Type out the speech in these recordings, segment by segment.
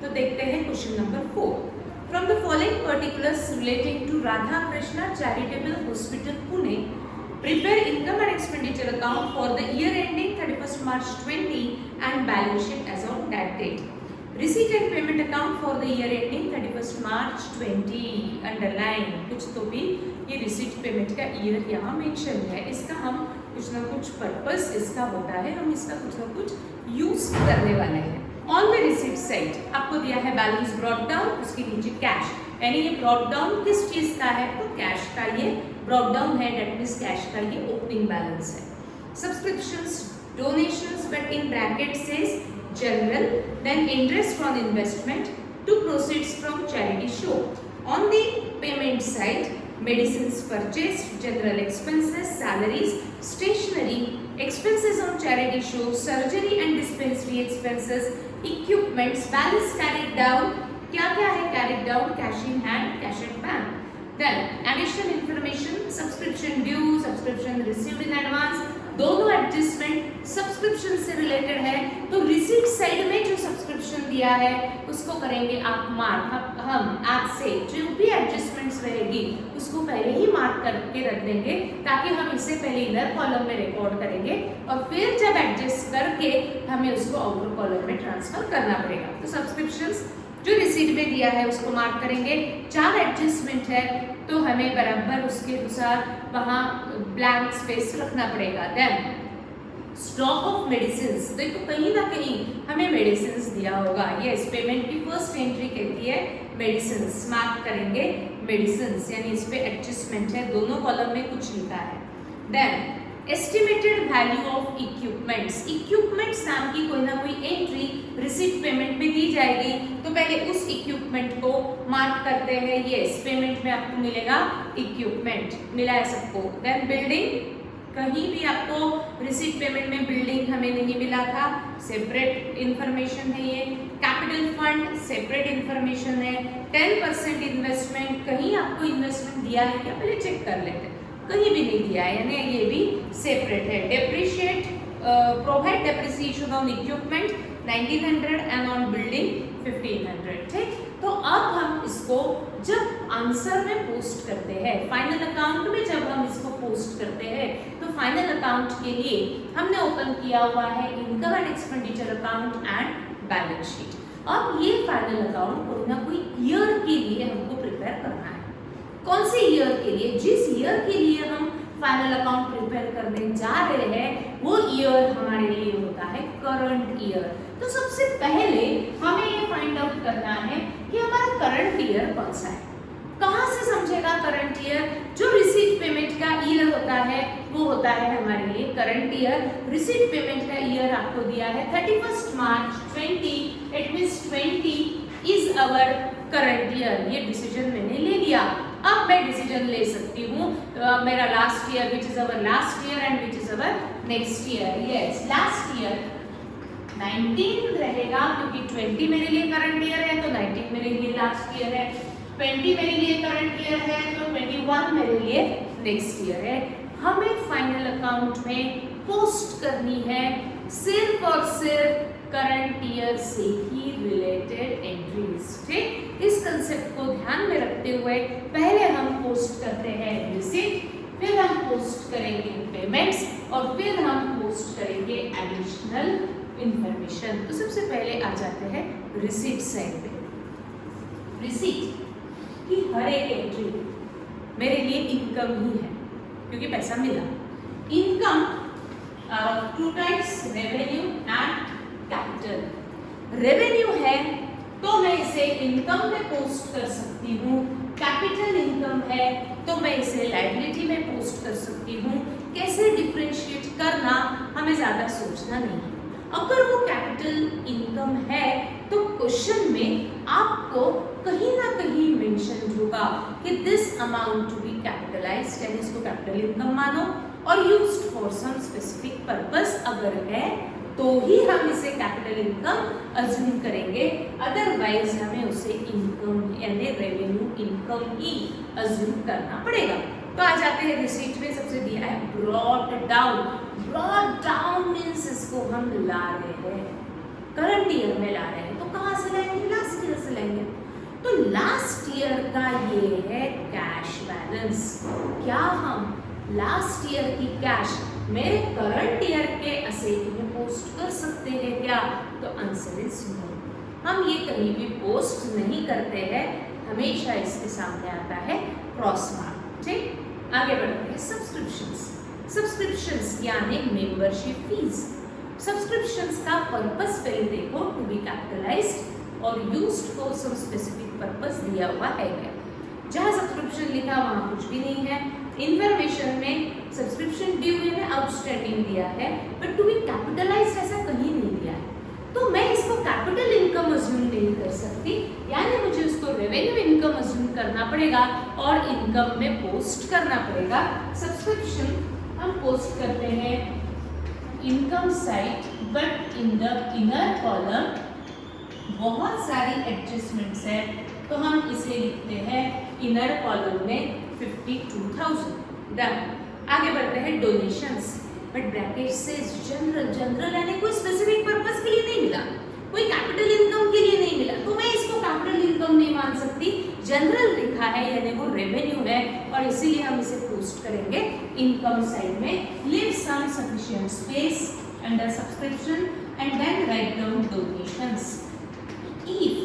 तो देखते हैं question number 4। From the following particulars relating to Radha Krishna charitable hospital Pune, prepare income and expenditure account for the year ending 31st March 20 and balance sheet as on that date. Receipt and payment account for the year ending 31st March 20 underline कुछ तो भी ये receipt payment का year यहाँ mention है, इसका हम कुछ ना कुछ पर्पस इसका होता है, हम इसका कुछ ना कुछ यूज करने वाले हैं। ऑन द रिसीट साइड आपको दिया है बैलेंस ब्रॉट डाउन, उसके नीचे कैश, यानी ये ब्रॉट डाउन किस चीज का है, तो कैश का ये ब्रॉट डाउन है, डेट मींस कैश का ये ओपनिंग बैलेंस है। Subscriptions, donations but in bracket says general, then interest on investment to proceeds from charity show. On the payment side medicines purchased, general expenses, salaries, stationery, expenses on charity shows, surgery and dispensary expenses, equipments, balance carried down, क्या क्या है carried down, cash in hand, cash at bank. Then additional information, subscription due, subscription received in advance, दोनों adjustment subscription से related है, तो receipt side में जो subscription दिया है उसको करेंगे आप मार्क। हम आज से जो भी एडजस्टमेंट्स रहेगी उसको पहले ही मार्क करके रख देंगे, ताकि हम इसे पहले इनर कॉलम में रिकॉर्ड करेंगे और फिर जब एडजस्ट करके हमें उसको आउटर कॉलम में ट्रांसफर करना पड़ेगा। तो सब्सक्रिप्शंस जो रिसीट में दिया है उसको मार्क करेंगे, 4 एडजस्टमेंट है तो हमें बराबर उसके अनुसार वहाँ ब्लैंक स्पेस रखना पड़ेगा। देन स्टॉक ऑफ मेडिसिन्स, देखो कहीं ना कहीं हमें मेडिसिन्स दिया होगा, यस पेमेंट की फर्स्ट एंट्री कहती है मेडिसिन्स, मार्क करेंगे मेडिसिन्स, यानी इस पे एडजस्टमेंट है, दोनों कॉलम में कुछ लिखा है। Then estimated value of equipments, equipments नाम की कोई ना कोई एंट्री रिसीट पेमेंट में दी जाएगी, तो पहले उस इक्विपमेंट को मार्क करते हैं, यस पेमेंट में आपको मिलेगा इक्विपमेंट, मिला है सबको। देन बिल्डिंग, कहीं भी आपको रिसीट पेमेंट में बिल्डिंग हमें नहीं मिला था, सेपरेट इंफॉर्मेशन है ये। कैपिटल फंड सेपरेट इंफॉर्मेशन है। 10% इन्वेस्टमेंट, कहीं आपको इन्वेस्टमेंट दिया है क्या, पहले चेक कर लेते हैं, कहीं भी नहीं दिया है, यानी ये भी सेपरेट है। Depreciate, provide depreciation on equipment 1900 and on building 1500, ठीक। तो अब हम इसको जब आंसर में पोस्ट करते हैं, फाइनल अकाउंट में जब हम इसको पोस्ट करते हैं, तो फाइनल अकाउंट के लिए हमने ओपन किया हुआ है income and expenditure account and balance sheet. अब ये फाइनल अकाउंट कोई ना कोई ईयर के लिए हमको प्रिपेयर करना है। कौन से ईयर के लिए, जिस ईयर के लिए हम फाइनल अकाउंट प्रिपेयर करने जा रहे हैं वो ईयर हमारे लिए होता है करंट ईयर। तो सबसे पहले हमें ये फाइंड आउट करना है कि हमारा करंट ईयर कौन सा है। कहाँ से समझेगा करंट ईयर, जो रिसीट पेमेंट का ईयर होता है वो होता है हमारे लिए करंट ईयर। रिसीट पेमेंट का ईयर आपको दिया है 31st March 20, it means 20 is our current year. ये डिसीजन मैंने ले लिया, अब मैं डिसीजन ले सकती हूँ मेरा last year which is our last year and which is our next year. Yes last year 19 रहेगा, क्योंकि 20 मेरे लिए करंट ईयर है तो 19 मेरे लिए लास्ट ईयर है, 20 मेरे लिए करंट ईयर है तो 21 मेरे लिए नेक्स्ट ईयर है। हमें फाइनल अकाउंट में पोस्ट करनी है सिर्फ और सिर्फ करंट ईयर से ही रिलेटेड एंट्रीज, ठीक। इस कंसेप्ट को ध्यान में रखते हुए पहले हम पोस्ट करते हैं रिसीट, फिर हम पोस्ट करेंगे पेमेंट्स और फिर हम पोस्ट करेंगे एडिशनल इंफॉर्मेशन। तो सबसे पहले आ जाते हैं रिसीट साइड पे। रिसीट की हर एक एंट्री मेरे लिए इनकम ही है, क्योंकि पैसा मिला। Income two types, revenue and capital. Revenue है तो मैं इसे इनकम में पोस्ट कर सकती हूँ, कैपिटल इनकम है तो मैं इसे लायबिलिटी में पोस्ट कर सकती हूँ। कैसे डिफरेंशिएट करना हमें ज़्यादा सोचना नहीं है। अगर वो कैपिटल इनकम है तो क्वेश्चन में आपको कहीं ना कहीं मेंशन होगा कि this amount to be capitalized, यानी इसको कैपिटल इनकम मानो और used for some specific purpose अगर है तो ही हम इसे कैपिटल इनकम अज्यूम करेंगे, अदरवाइज हमें उसे इनकम यानी रेवेन्यू इनकम ही अज्यूम करना पड़ेगा। तो आ जाते हैं रिसीट में, सबसे दिया है brought down. Brought down means इसको हम ला रहे हैं, करंट ईयर में ला रहे हैं, तो कहाँ से लाएंगे, लास्ट होगा, ये है कैश बैलेंस। क्या हम लास्ट ईयर की कैश मेरे करंट ईयर के असेट में पोस्ट कर सकते हैं क्या? तो आंसर इज नो। हम ये कहीं भी पोस्ट नहीं करते हैं, हमेशा इसके सामने आता है क्रॉस मार्क। ठीक, आगे बढ़ते हैं। सब्सक्रिप्शंस यानी मेंबरशिप फीस। सब्सक्रिप्शंस का पर्पस पहले देखो, टू बी कैपिटलाइज्ड और used for some specific purpose दिया हुआ है क्या? जहाँ सब्सक्रिप्शन लिखा वहाँ कुछ भी नहीं है। इन्फॉर्मेशन में सब्सक्रिप्शन ड्यू है, आउटस्टैंडिंग दिया है, बट टू बी कैपिटलाइज्ड ऐसा कहीं नहीं दिया है। तो मैं इसको कैपिटल इनकम अज्यूम नहीं कर सकती, यानी मुझे उसको रेवेन्यू इनकम अज्यूम करना पड़ेगा और इनकम में पोस्ट करना पड़ेगा। सब्सक्रिप्शन हम पोस्ट करते हैं income side, but in the inner column बहुत सारी एडजस्टमेंट्स है, तो हम इसे लिखते हैं इनर कॉलम में 52,000। डन। आगे बढ़ते हैं डोनेशंस, बट ब्रैकेट से जनरल यानी कोई स्पेसिफिक पर्पस के लिए नहीं मिला, कोई कैपिटल इनकम के लिए नहीं मिला, तो मैं इसको कैपिटल इनकम नहीं मान सकती। जनरल लिखा है यानी वो रेवेन्यू है और इसीलिए हम इसे पोस्ट करेंगे इनकम साइड में। Leave some sufficient space under subscription and then write down donations. If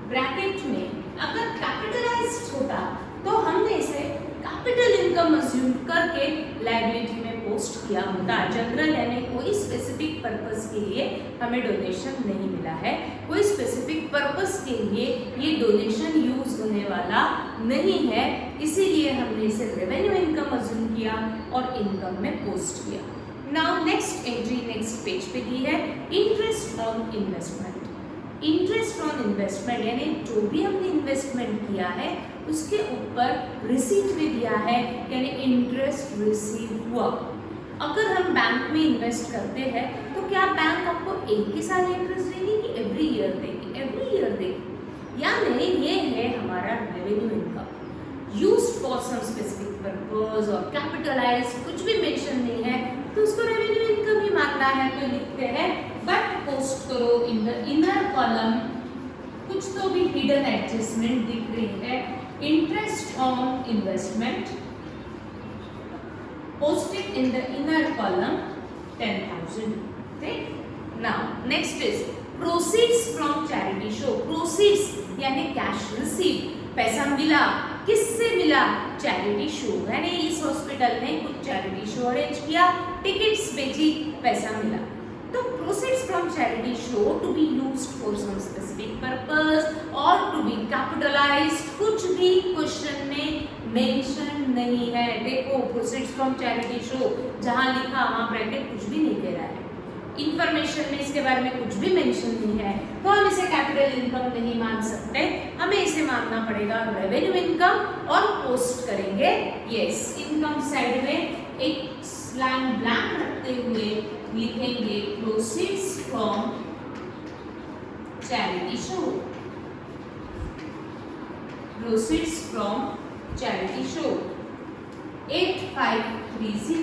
bracket में अगर कैपिटलाइज्ड होता तो हमने इसे कैपिटल इनकम अज्यूम करके लायबिलिटी में पोस्ट किया होता। जनरल यानी कोई स्पेसिफिक पर्पस के लिए हमें डोनेशन नहीं मिला है, कोई स्पेसिफिक पर्पस के लिए ये डोनेशन यूज होने वाला नहीं है, इसीलिए हमने इसे रेवेन्यू इनकम अज्यूम किया और इनकम में पोस्ट किया। Now next entry next page पे दी है interest on investment. Interest on investment यानी जो भी हमने इन्वेस्टमेंट किया है उसके ऊपर रिसीट भी दिया है, यानी इंटरेस्ट रिसीव हुआ। अगर हम बैंक में इन्वेस्ट करते हैं तो क्या बैंक आपको एक ही साल इंटरेस्ट देगी कि एवरी ईयर देगी? एवरी ईयर देगी। यानी ये है हमारा revenue income used for some specific purpose और कैपिटलाइज्ड, कुछ भी मेंशन नहीं है तो उसको रेवेन्यू इनकम ही मानना है, तो लिखते हैं बट पोस्ट करो इन द इनर कॉलम। कुछ तो भी हिडन एडजस्टमेंट दिख रही है। Interest on investment posted in the inner column 10,000. ठीक। Now next is proceeds from charity show. Proceeds यानी कैश रिसीव, पैसा मिला, किससे मिला? चैरिटी शो, यानी इस हॉस्पिटल ने कुछ चैरिटी शो अरेंज किया, टिकट्स बेची, पैसा मिला। तो proceeds from charity show to be used for some specific purpose और टू बी कैपिटलाइज्ड, कुछ भी क्वेश्चन में मेंशन नहीं है। देखो प्रोसीड्स फ्रॉम चैरिटी शो जहां लिखा वहां ब्रैकेट कुछ भी नहीं दे रहा है, इंफॉर्मेशन में इसके बारे में कुछ भी मेंशन नहीं है, तो हम इसे कैपिटल इनकम नहीं मान सकते, हमें इसे मानना पड़ेगा रेवेन्यू इनकम और पोस्ट करेंगे यस। इनकम साइड में एक लाइन ब्लैंक रखते हुए लिखेंगे proceeds from charity show. Proceeds from charity show 8530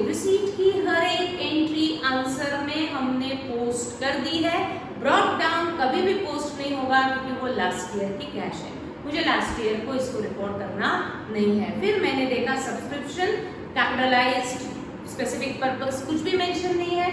receipt की हर एक एंट्री आंसर में हमने पोस्ट कर दी है। ब्रॉट डाउन कभी भी पोस्ट नहीं होगा क्योंकि वो लास्ट ईयर की कैश है, मुझे लास्ट ईयर को इसको रिपोर्ट करना नहीं है। फिर मैंने देखा सब्सक्रिप्शन कैपिटलाइज्ड, स्पेसिफिक पर्पस कुछ भी मेंशन नहीं है,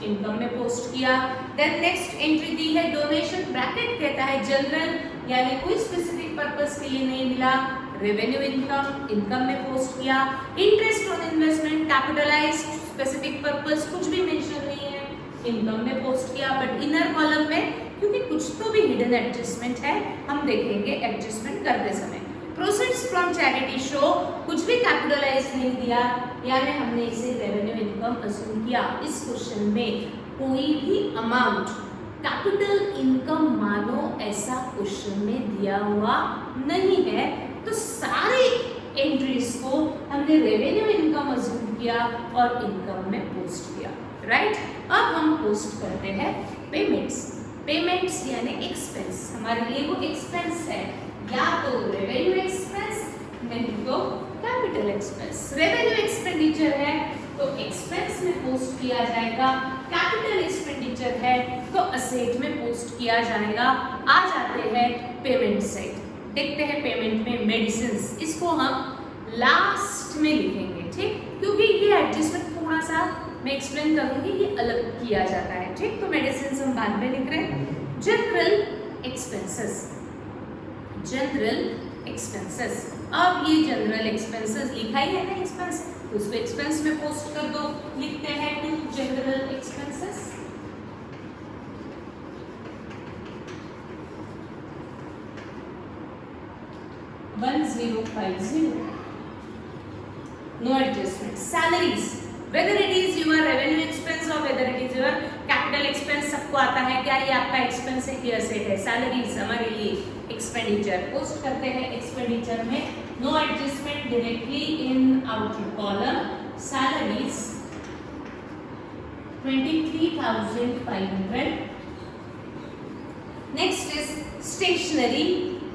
इनकम में पोस्ट किया। देन नेक्स्ट एंट्री दी है डोनेशन, ब्रैकेट कहता है जनरल यानी कोई स्पेसिफिक पर्पस के लिए नहीं मिला, रेवेन्यू इनकम, इनकम में पोस्ट किया। Interest on investment capitalised, specific purpose कुछ भी मेंशन नहीं है, इनकम में पोस्ट किया। बट इनर कॉलम में क्योंकि कुछ तो भी हिडन एडजस्टमेंट है, हम देखेंगे एडजस्टमेंट करते समय। प्रोसीड्स फ्रॉम चैरिटी शो कुछ भी कैपिटलाइज नहीं दिया, यानी हमने इसे रेवेन्यू इनकम अज्यूम किया। इस क्वेश्चन में कोई भी अमाउंट कैपिटल इनकम मानो ऐसा क्वेश्चन में दिया हुआ नहीं है, तो सारे एंट्रीज को हमने रेवेन्यू इनकम अज्यूम किया और इनकम में पोस्ट किया। राइट, अब हम पोस्ट करते हैं पेमेंट्स। पेमेंट्स यानी एक्सपेंस, हमारे लिए वो एक्सपेंस है, या तो रेवेन्यू एक्सपेंस नहीं तो कैपिटल एक्सपेंस। रेवेन्यू एक्सपेंडिचर है तो एक्सपेंस में पोस्ट किया जाएगा। कैपिटल एक्सपेंडिचर है तो असेट में पोस्ट किया जाएगा। आ जाते हैं पेमेंट साइड, देखते हैं पेमेंट में मेडिसिन्स, इसको हम लास्ट में लिखेंगे, ठीक, क्योंकि ये एडजस्टमेंट थोड़ा सा मैं एक्सप्लेन करूंगी, ये अलग किया जाता है, ठीक। तो मेडिसिन्स हम बाद में लिख रहे हैं। जनरल एक्सपेंसेस, जनरल एक्सपेंसेस, अब ये जनरल एक्सपेंसेस लिखा ही है ना एक्सपेंस, तो उसको एक्सपेंस में पोस्ट कर दो। लिखते हैं to general expenses. No adjustment. Salaries, whether it is your revenue expense or whether it is your capital expense, सबको आता है क्या ये आपका expense है कि asset है। Salaries हमारे लिए expenditure पोस्ट करते हैं expenditure में। No adjustment directly in outer column. Salaries 23,500. Next is stationery.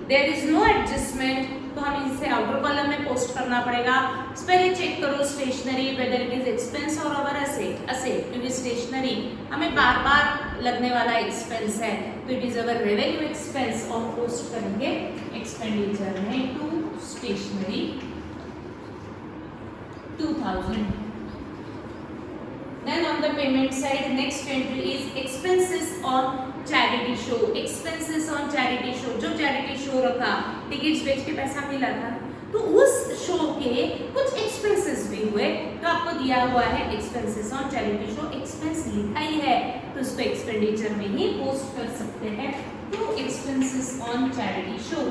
There is no adjustment, तो हमें इसे आउटर कॉलम में पोस्ट करना पड़ेगा। पहले चेक करो stationery whether it is expense और अवर असेट। असेट क्योंकि स्टेशनरी हमें बार बार लगने वाला एक्सपेंस है, तो it is our revenue expense और पोस्ट करेंगे एक्सपेंडिचर में to stationery 2000। Then on the payment side, next entry is expenses on charity show. Expenses on charity show, जो charity show रखा, टिकट्स बेच के पैसा मिला था, तो उस शो के कुछ एक्सपेंसेस भी हुए, तो आपको दिया हुआ है expenses on charity show, expense लिखा ही है तो उसको एक्सपेंडिचर में ही पोस्ट कर सकते हैं। तो expenses on charity show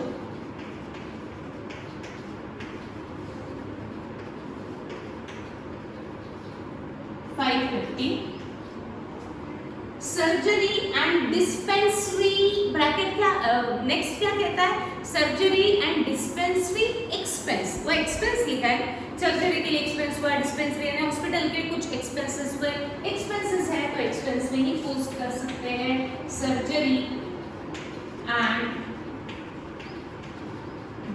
surgery and dispensary bracket क्या नेक्स्ट क्या कहता है, सर्जरी एंड डिस्पेंसरी एक्सपेंस, वो एक्सपेंस लिखा है, सर्जरी के लिए एक्सपेंस हुआ, डिस्पेंसरी यानी हॉस्पिटल के कुछ एक्सपेंसेस हुए, एक्सपेंसेस है तो एक्सपेंस में ही पोस्ट कर सकते हैं। Surgery and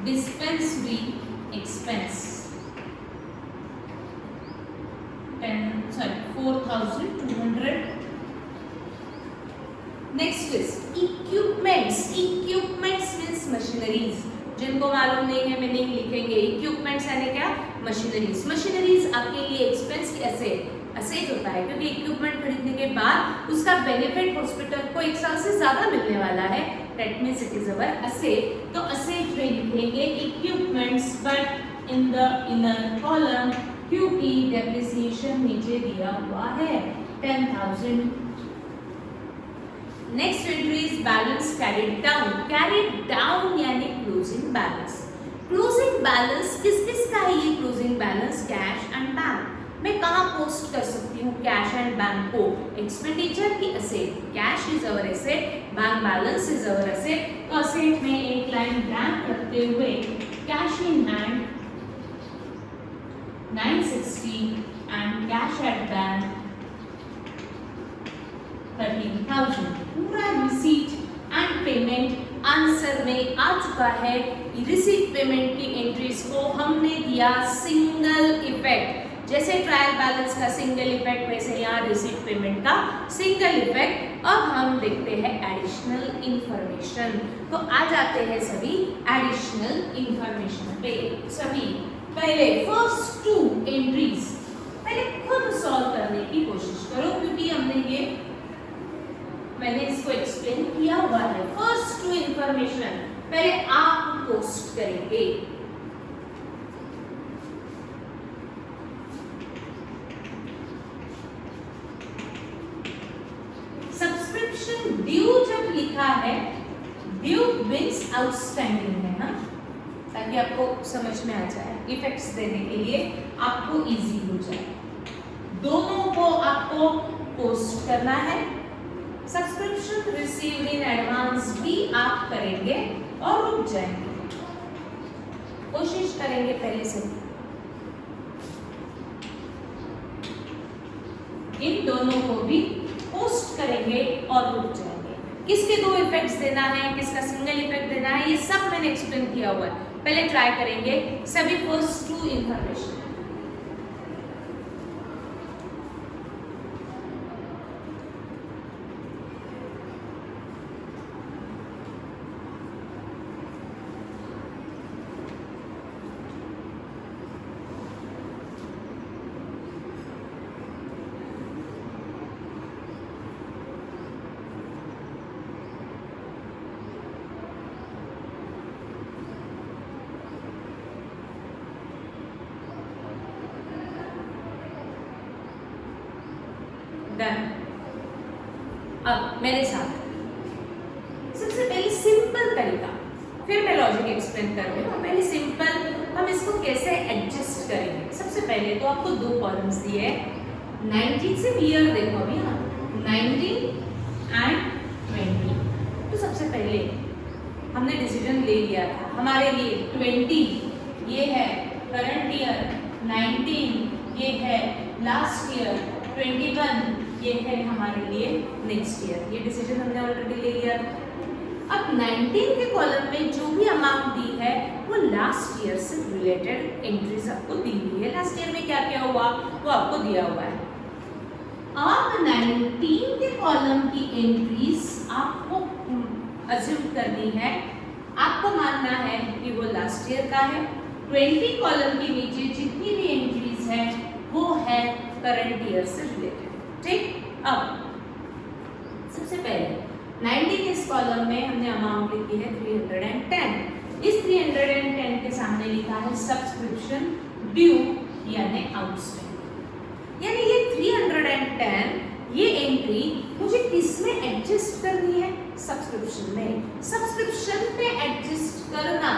dispensary expense 4,200। Next is equipments. Equipments means machineries, जिनको मालूम नहीं है मीनिंग लिखेंगे। इक्विपमेंट्स यानी क्या, मशीनरीज। मशीनरीज आपके लिए एक्सपेंस की असेट होता है, क्योंकि इक्विपमेंट खरीदने के बाद उसका बेनिफिट हॉस्पिटल को 1 साल से ज्यादा मिलने वाला है, that means it is our asset. तो असेट में लिखेंगे equipments but in the inner column, क्योंकि डेप्रिसिएशन नीचे दिया हुआ है 10,000। Next entry is balance carried down. Carried down यानी क्लोजिंग बैलेंस। क्लोजिंग बैलेंस किस किस का है ये closing balance, cash and bank. मैं कहाँ पोस्ट कर सकती हूँ कैश एंड बैंक को, एक्सपेंडिचर की asset, cash is our asset, bank balance is our asset. तो असेट में एक लाइन ब्लैंक रखते हुए cash in hand 960 and cash at bank 13,000। पूरा रिसीट एंड पेमेंट आंसर में आ चुका है। रिसीट पेमेंट की एंट्रीज को हमने दिया सिंगल इफेक्ट, जैसे ट्रायल बैलेंस का सिंगल इफेक्ट वैसे यहाँ रिसीट पेमेंट का सिंगल इफेक्ट। अब हम देखते हैं एडिशनल इंफॉर्मेशन, तो आ जाते हैं सभी एडिशनल इंफॉर्मेशन पे। सभी पहले फर्स्ट 2 एंट्रीज पहले खुद सॉल्व करने की कोशिश करो, क्योंकि मैंने इसको एक्सप्लेन किया हुआ है। फर्स्ट 2 इंफॉर्मेशन पहले आप पोस्ट करेंगे। सब्सक्रिप्शन ड्यू जब लिखा है, ड्यू मींस आउटस्टैंडिंग है ना, ताकि आपको समझ में आ जाए, इफेक्ट्स देने के लिए आपको इजी हो जाए। दोनों को आपको पोस्ट करना है। सब्सक्रिप्शन रिसीव्ड इन एडवांस भी आप करेंगे और रुक जाएंगे, कोशिश करेंगे पहले से। इन दोनों को भी पोस्ट करेंगे और रुक जाएंगे। किसके 2 इफेक्ट्स देना है, किसका सिंगल इफेक्ट देना है, ये सब मैंने एक्सप्लेन किया हुआ है। पहले ट्राई करेंगे सभी फर्स्ट 2 इंफॉर्मेशन। डन। अब मेरे साथ सबसे पहले सिंपल तरीका, फिर मैं लॉजिक एक्सप्लेन कर रही हूँ। पहले सिंपल हम इसको कैसे एडजस्ट करेंगे। सबसे पहले तो आपको दो कॉलम्स दिए हैं, 19 से ईयर देखो अभी, हाँ 19 एंड 20। तो सबसे पहले हमने डिसीजन ले लिया था हमारे लिए 20 ये है करंट ईयर, 19 ये है लास्ट ईयर, 21 ये है हमारे लिए नेक्स्ट ईयर। ये डिसीजन हमने ऑलरेडी ले लिया था। अब 19 के कॉलम में जो भी अमाउंट दी है वो लास्ट ईयर से रिलेटेड एंट्रीज आपको दी हुई है। लास्ट ईयर में क्या क्या हुआ वो आपको दिया हुआ है। अब 19 के कॉलम की एंट्रीज आपको अज्यूम करनी है, आपको मानना है कि वो लास्ट ईयर का है। 20 कॉलम के नीचे जितनी भी एंट्रीज है वो है करंट ईयर से रिलेटेड। ठीक, अब सबसे पहले 19 इस कॉलम में हमने अमाउंट लिखी है 310। इस 310 के सामने लिखा है सब्सक्रिप्शन ड्यू यानी आउटस्टैंडिंग। यानी ये 310 ये एंट्री मुझे किसमें एडजस्ट करनी है? सब्सक्रिप्शन में। सब्सक्रिप्शन में एडजस्ट करना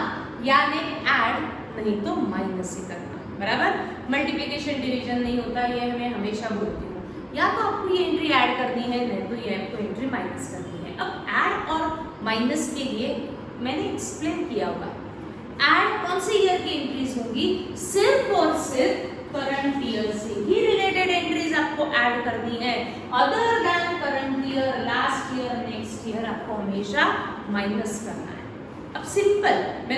यानी ऐड, नहीं तो माइनस ही करना, बराबर। मल्टीप्लिकेशन डिवीजन नहीं होता, ये मैं हमेशा बोलती हूँ। या तो आपको ये एंट्री ऐड करनी है, नहीं तो ये आपको एंट्री माइनस करनी है। अब ऐड और माइनस के लिए मैंने एक्सप्लेन किया होगा। ऐड कौन से ईयर की एंट्रीज होंगी? सिर्फ और सिर्फ करंट ईयर से ही रिलेटेड एंट्रीज आपको ऐड करनी है। Other than current year, last year, next year आपको हमेशा माइनस करना है। अब सिंपल, मैं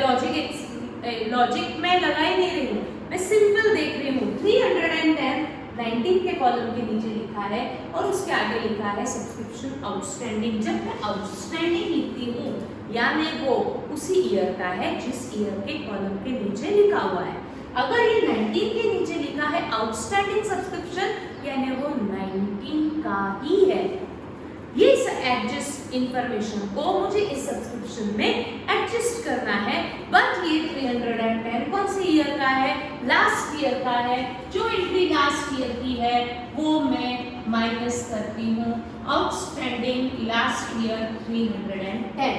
लॉजिक में लगा ही नहीं रही हूँ, मैं सिंपल देख रही हूँ। 310 19 के कॉलम के नीचे लिखा है और उसके आगे लिखा है सब्सक्रिप्शन आउटस्टैंडिंग। जब मैं आउटस्टैंडिंग लिखती हूँ यानी वो उसी ईयर का है जिस ईयर के कॉलम के नीचे लिखा हुआ है। अगर ये 19 के नीचे लिखा है आउटस्टैंडिंग सब्सक्रिप्शन यानी वो 19 का ही है। ये एडजस्ट इंफॉर्मेशन को मुझे इस सब्सक्रिप्शन में एडजस्ट करना है। बट ये 310 कौन से ईयर का है? लास्ट ईयर का है। जो एंट्री लास्ट ईयर की है वो मैं माइनस करती हूँ। Outstanding last year 310।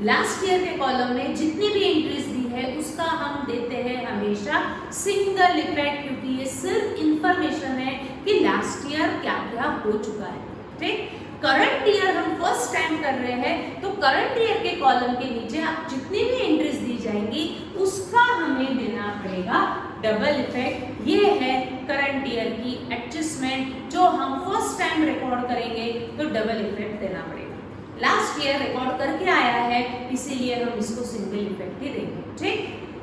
Last year के कॉलम में जितनी भी एंट्रीज दी है उसका हम देते हैं हमेशा सिंगल इफेक्ट, क्योंकि ये सिर्फ इंफॉर्मेशन है कि लास्ट ईयर क्या क्या हो चुका है। ठीक, करंट ईयर हम फर्स्ट टाइम कर रहे हैं तो करंट ईयर के कॉलम के नीचे आप जितनी भी एंट्रीज दी जाएंगी उसका हमें देना पड़ेगा डबल इफेक्ट। ये है करंट ईयर की एडजस्टमेंट जो हम फर्स्ट टाइम रिकॉर्ड करेंगे तो डबल इफेक्ट देना पड़ेगा। लास्ट ईयर रिकॉर्ड करके आया है इसीलिए हम इसको सिंगल इफेक्ट ही देंगे। ठीक,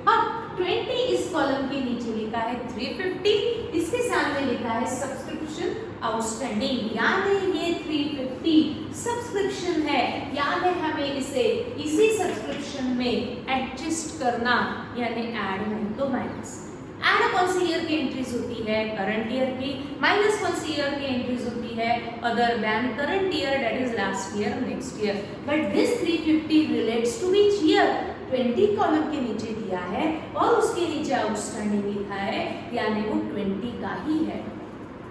अब 20 इस कॉलम के नीचे लिखा है 350, इसके सामने लिखा है सब्सक्रिप्शन आउटस्टैंडिंग यानी ये 350 सब्सक्रिप्शन है, यानी हमें इसे इसी सब्सक्रिप्शन में एडजस्ट करना यानी ऐड नहीं तो माइनस। ऐड कौन सी ईयर की एंट्रीज होती है? करंट ईयर की। माइनस कौन सी ईयर की एंट्रीज होती है? Other than current year, that is last year, next year. But this 350 relates to which year? 20 column के नीचे दिया है और उसके नीचे आउटस्टैंडिंग लिखा है यानी वो 20 का ही है।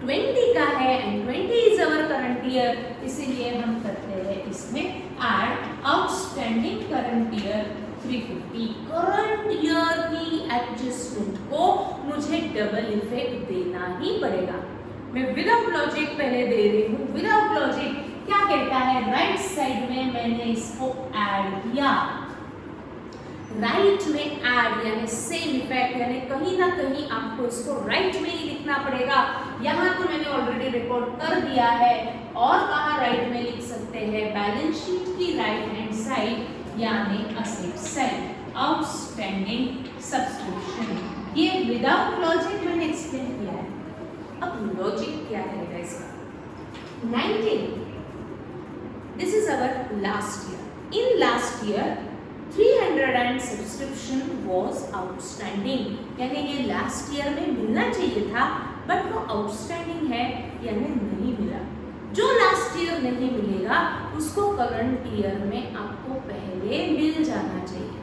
20 का है and 20 is our current year, इसीलिए हम करते हैं इसमें add outstanding current year 350। Current year की एडजस्टमेंट को मुझे डबल इफेक्ट देना ही पड़ेगा। मैं विदाउट लॉजिक पहले दे रही हूँ। विदाउट लॉजिक क्या कहता है? राइट साइड में मैंने इसको ऐड किया। राइट में ऐड यानी सेम इफेक्ट, यानी कहीं ना कहीं आपको इसको राइट में ही लिखना पड़ेगा। यहाँ तो मैंने ऑलरेडी रिकॉर्ड कर दिया है और कहाँ राइट में लिख सकते हैं? बैलेंस शीट की राइट हैंड साइड यानी असेट साइड, आउटस्टैंडिंग सब्सक्रिप्शन। ये विदाउट लॉजिक मैंने एक्सप्लेन किया है। अब लॉजिक क्या रहेगा इसका? 19 this is our last year. In last year 300 subscription was outstanding यानी ये लास्ट ईयर में मिलना चाहिए था बट वो आउटस्टैंडिंग है यानी नहीं मिला। जो लास्ट ईयर नहीं मिलेगा उसको करंट ईयर में आपको पहले मिल जाना चाहिए।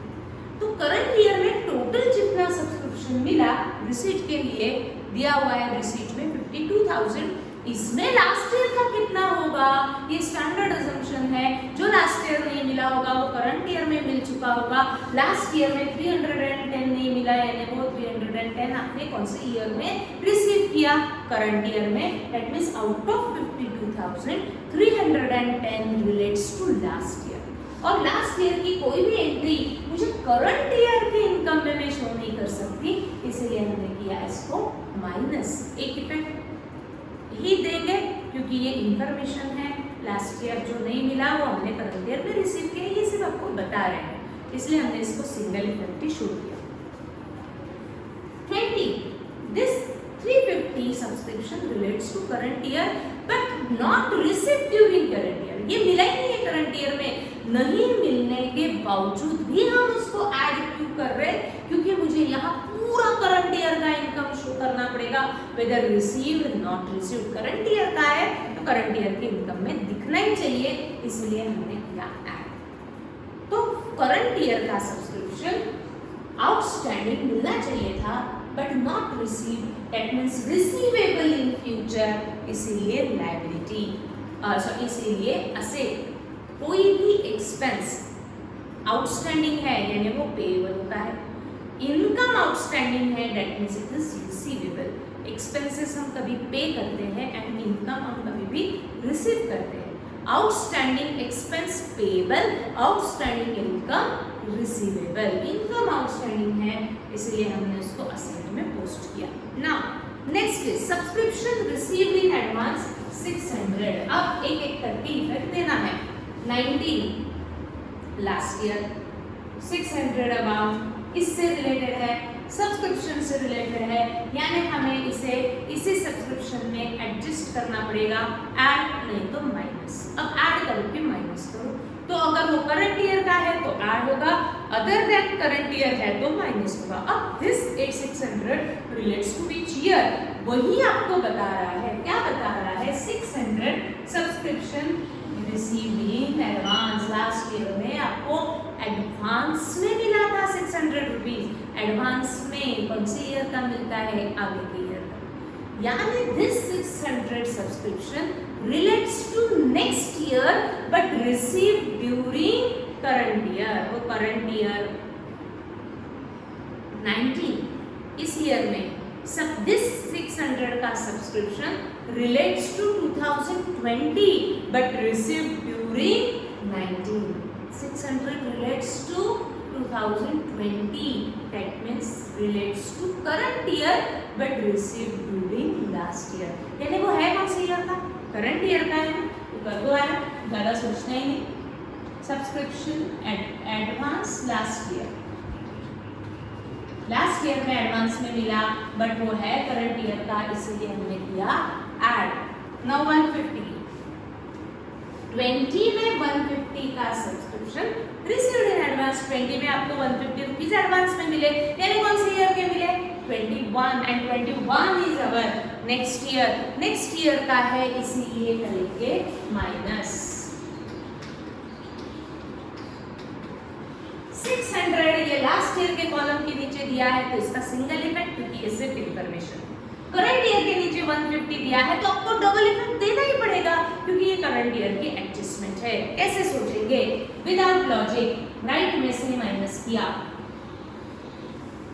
तो करंट ईयर में टोटल जितना सब्सक्रिप्शन मिला रिसीट के लिए दिया हुआ है, रिसीट में 52,000 इसमें लास्ट ईयर का कितना होगा, ये स्टैंडर्ड अजम्पशन है, जो लास्ट ईयर नहीं मिला होगा वो करंट ईयर में मिल चुका होगा। लास्ट ईयर में 310 नहीं मिला, यानी वो 310 आपने कौन से ईयर में रिसीव किया, करंट ईयर में। That means out of 52,000 310 relates to last year. और लास्ट ईयर की कोई भी एंट्री मुझे करंट ईयर के इनकम में मैं शो नहीं कर सकती, इसलिए हमने किया इसको माइनस। एक इफेक्ट ही देंगे क्योंकि ये इंफॉर्मेशन है, लास्ट ईयर जो नहीं मिला वो हमने करंट ईयर में रिसीव किया, ये सिर्फ आपको बता रहे हैं, इसलिए हमने इसको सिंगल इफेक्ट ही शो किया। 20 this 350 subscription relates to current year but not received during current year. ये मिला ही नहीं है करंट ईयर में, नहीं मिलने के बावजूद भी हम उसको ऐड क्यों कर रहे हैं, क्योंकि मुझे यहाँ पूरा करंट ईयर का इनकम शो करना पड़ेगा, whether received not received. Current year का है तो करंट ईयर के इनकम में दिखना ही चाहिए, इसलिए हमने किया ऐड। तो करंट ईयर का सब्सक्रिप्शन आउटस्टैंडिंग मिलना चाहिए था but not received, that means receivable in future, इसीलिए लायबिलिटी, इसीलिए असेट। कोई भी एक्सपेंस आउटस्टैंडिंग है यानी वो पेएबल होता है, इनकम आउटस्टैंडिंग है that means it is receivable. Expenses हम कभी पे करते हैं एंड इनकम हम कभी भी रिसीव करते हैं। Outstanding expense payable, outstanding income receivable. Income outstanding है इसलिए हमने उसको असेट में पोस्ट किया। Now next is subscription received in advance 600। अब एक एक करके इफेक्ट देना है। 19 लास्ट ईयर, 600 अबाउट इससे रिलेटेड है, सब्सक्रिप्शन से रिलेटेड है, यानी हमें इसे इसी सब्सक्रिप्शन में एडजस्ट करना पड़ेगा, ऐड नहीं तो माइनस। अब ऐड करके माइनस करो, तो अगर वो करंट ईयर का है तो ऐड होगा, अदर देन करंट ईयर है तो माइनस होगा। अब this 8600 relates to which year, वही आपको बता रहा है। क्या बता रहा है? 600 subscription received in advance. Last year में आपको एडवांस में मिला था 600 रुपीज। एडवांस में कौन से ईयर का मिलता है? आगे के ईयर का। यानी this 600 subscription relates to next year but received during current year. वो करंट ईयर 19 इस ईयर में सब दिस 600 का subscription relates to 2020 but received during 19. 600 relates to 2020, that means relates to current year but received during last year. यानी वो है कौन से ईयर का? करंट ईयर का है, तो कर दो है, ज़्यादा सोचना ही नहीं। Subscription advance last year, last year में एडवांस में मिला बट वो है करंट ईयर का, इसलिए हमने किया ऐड। नाउ 150 20 में 150 का सब्सक्रिप्शन रिसीव्ड इन एडवांस। 20 में आपको 150 रुपीज एडवांस में मिले, यानी कौन से ईयर के मिले? 21 and 21 is our next year. Next year का है इसीलिए करेंगे माइनस। 600 ये लास्ट ईयर के कॉलम के नीचे दिया है तो इसका सिंगल इफेक्ट, क्योंकि ये सिर्फ इंफॉर्मेशन। करंट ईयर के नीचे 150 दिया है तो आपको डबल इफेक्ट देना ही पड़ेगा, क्योंकि ये करंट ईयर की एडजस्टमेंट है। कैसे सोचेंगे? Without logic. राइट में से माइनस किया,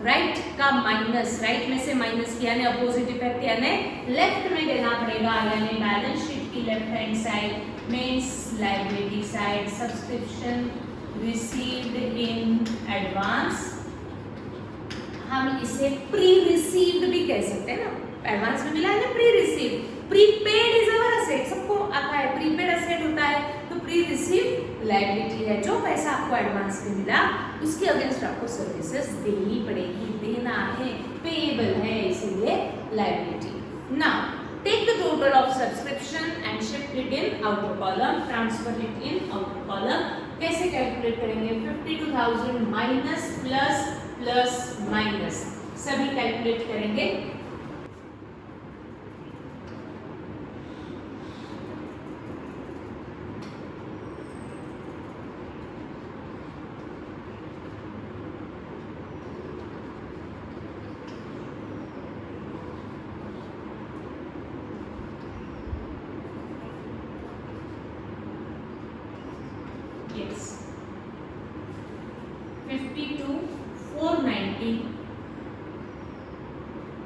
राइट का माइनस, राइट में से माइनस किया, यानी अपोजिट इफेक्ट, यानी लेफ्ट में देना पड़ेगा, यानी बैलेंस शीट की left hand side means liability side. Subscription received in advance, हम इसे प्री रिसीव्ड भी कह सकते हैं ना, एडवांस में मिला है ना, pre received. Prepaid is our asset, सबको आता है प्रीपेड असेट होता है, तो प्री रिसीव्ड लायबिलिटी है। जो पैसा आपको एडवांस में मिला उसके अगेंस्ट आपको सर्विसेज देनी पड़ेगी, देना है, पेएबल है, इसीलिए liability. Now take the total of subscription and shift it in outer column, transfer it in outer column। कैसे कैलकुलेट करेंगे? 52,000 माइनस प्लस प्लस माइनस सभी कैलकुलेट करेंगे। yes 52,490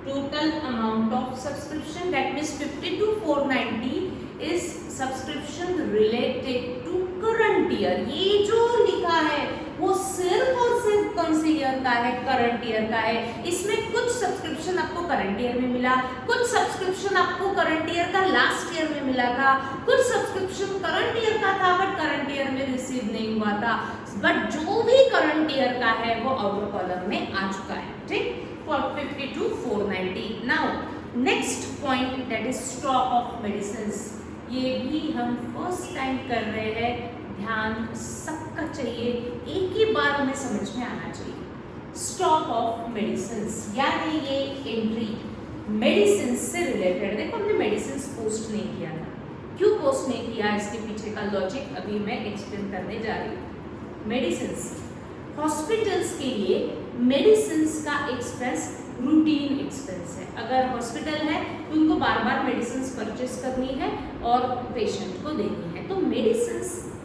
total amount of subscription, that means 52,490 is subscription related to current year. ये जो लिखा है वो सिर्फ और सिर्फ कौन से ईयर का है? करंट ईयर का है। इसमें कुछ सब्सक्रिप्शन आपको करंट ईयर में मिला, कुछ सब्सक्रिप्शन आपको करंट ईयर का लास्ट ईयर में मिला था, कुछ सब्सक्रिप्शन करंट ईयर का था बट करंट ईयर में रिसीव नहीं हुआ था, बट जो भी करंट ईयर का है वो आउटर कॉलम में आ चुका है। ठीक, for 52,490. Now next point, that is stock of medicines. ये भी हम फर्स्ट टाइम कर रहे हैं, ध्यान सबका चाहिए, एक ही बार हमें समझ में आना चाहिए। स्टॉक ऑफ मेडिसिन्स, यानी ये एंट्री मेडिसिन से रिलेटेड। देखो हमने मेडिसिन पोस्ट नहीं किया था, क्यों पोस्ट नहीं किया, इसके पीछे का लॉजिक अभी मैं एक्सप्लेन करने जा रही हूँ। मेडिसिन हॉस्पिटल्स के लिए मेडिसिन का एक्सपेंस रूटीन एक्सपेंस है। अगर हॉस्पिटल है तो उनको बार बार मेडिसिन परचेस करनी है और पेशेंट को देनी है। तो मेडिसिन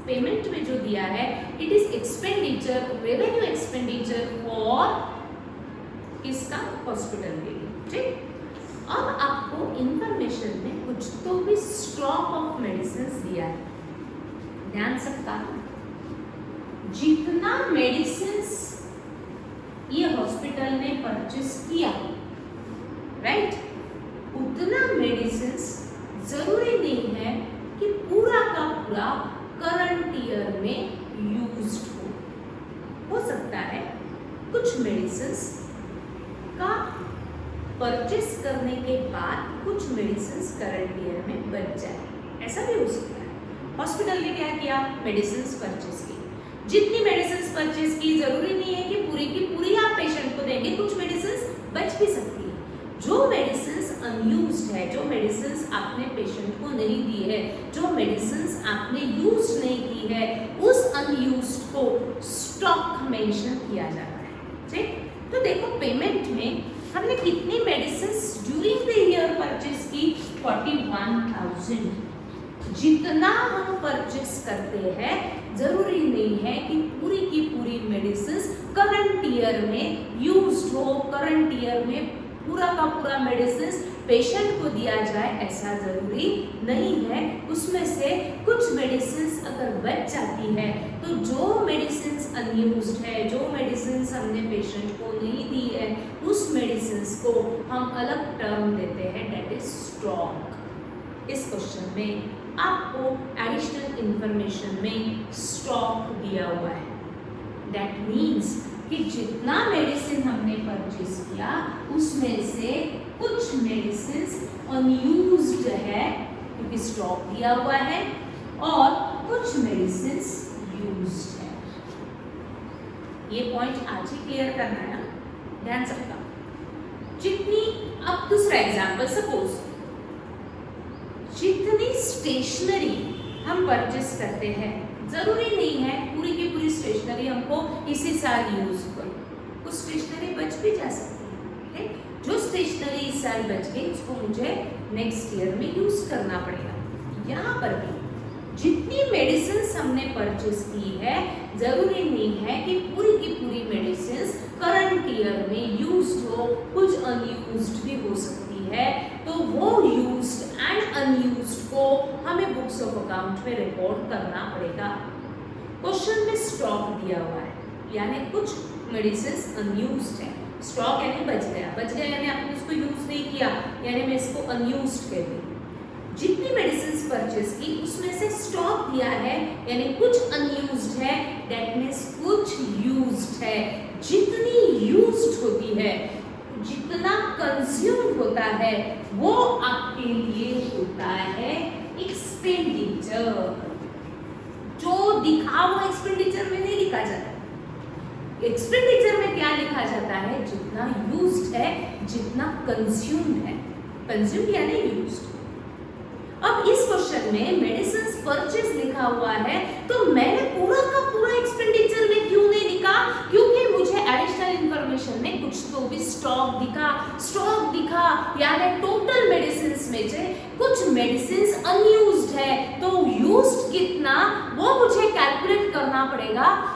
पेमेंट में जो दिया है it is expenditure, revenue expenditure for किसका? हॉस्पिटल के लिए। ठीक, अब आपको इंफॉर्मेशन में कुछ तो भी स्टॉक ऑफ मेडिसिन दिया है, ध्यान सबका। जितना मेडिसिन ये हॉस्पिटल ने परचेस किया, राइट, उतना मेडिसिन जरूरी नहीं है कि पूरा का पूरा करंट ईयर में यूज्ड हो सकता है कुछ मेडिसिन का परचेस करने के बाद कुछ मेडिसिन करंट ईयर में बच जाए, ऐसा भी हो सकता है। हॉस्पिटल ने क्या किया? मेडिसिन परचेस की, जितनी मेडिसिन परचेस की जरूरी नहीं है कि पूरी की पूरी आप पेशेंट को देंगे, कुछ मेडिसिन बच भी सकती है। जो मेडिसिन अनयूज्ड है, जो मेडिसिन आपने पेशेंट को नहीं दी है, जो मेडिसिन आपने यूज नहीं की है, उस अनयूज्ड को स्टॉक मेंशन किया जाता है। ठीक, तो देखो पेमेंट में हमने कितनी medicine during the year purchase की? 41,000। जितना हम परचेस करते हैं जरूरी नहीं है कि पूरी की पूरी मेडिसिन करंट ईयर में यूज्ड हो, करंट ईयर में पूरा का पूरा मेडिसिन पेशेंट को दिया जाए, ऐसा जरूरी नहीं है। उसमें से कुछ मेडिसिन अगर बच जाती है तो जो मेडिसिन अनयूज्ड है, जो मेडिसिन हमने पेशेंट को नहीं दी है, उस मेडिसिन को हम अलग टर्म देते हैं, डेट इज स्टॉक। इस क्वेश्चन में आपको एडिशनल इंफॉर्मेशन में स्टॉक दिया हुआ है, दैट मीन्स कि जितना मेडिसिन हमने परचेज किया उसमें से कुछ मेडिसिन अनयूज्ड है क्योंकि स्टॉक दिया हुआ है, और कुछ मेडिसिन यूज्ड है। ये पॉइंट आज ही क्लियर करना है ना, ध्यान सबका। जितनी, अब दूसरा एग्जांपल, सपोज जितनी स्टेशनरी हम परचेस करते हैं जरूरी नहीं है पूरी की पूरी स्टेशनरी हमको इसी साल यूज करो, कुछ स्टेशनरी बच भी जा सकती है। जो स्टेशनरी इस साल बच गई उसको मुझे नेक्स्ट ईयर में यूज करना पड़ेगा। यहाँ पर भी जितनी मेडिसिन हमने परचेस की है जरूरी नहीं है कि पूरी की पूरी मेडिसिन करंट ईयर में यूज्ड हो, कुछ अनयूज्ड भी हो सकती है। तो वो यूज्ड एंड अनयूज्ड को हमें बुक्स ऑफ अकाउंट में रिकॉर्ड करना पड़ेगा। क्वेश्चन में स्टॉक दिया हुआ है, यानी कुछ मेडिसिन अनयूज्ड है, स्टॉक यानी बच गया यानी आपने उसको यूज नहीं किया, यानी मैं इसको अनयूज्ड कहती हूँ। जितनी मेडिसिन परचेस की उसमें से स्टॉक दिया है यानी कुछ अनयूज्ड है, दैट मीन्स कुछ यूज्ड है। जितनी यूज्ड होती है, जितना कंज्यूम्ड होता है, वो आपके लिए होता है एक्सपेंडिचर। जो दिखा वो एक्सपेंडिचर में नहीं लिखा जाता। एक्सपेंडिचर में क्या लिखा जाता है? जितना यूज्ड है, जितना कंज्यूम्ड है। कंज्यूम्ड यानी यूज्ड। अब इस क्वेश्चन में मेडिसिन परचेज लिखा हुआ है, तो मैंने पूरा का पूरा एक्सपेंडिचर में क्यों नहीं लिखा? क्योंकि मुझे एडिशनल इंफॉर्मेशन में कुछ तो भी स्टॉक दिखा यानी टोटल मेडिसिन में से कुछ मेडिसिन अनयूज्ड है, तो यूज्ड कितना वो मुझे कैलकुलेट करना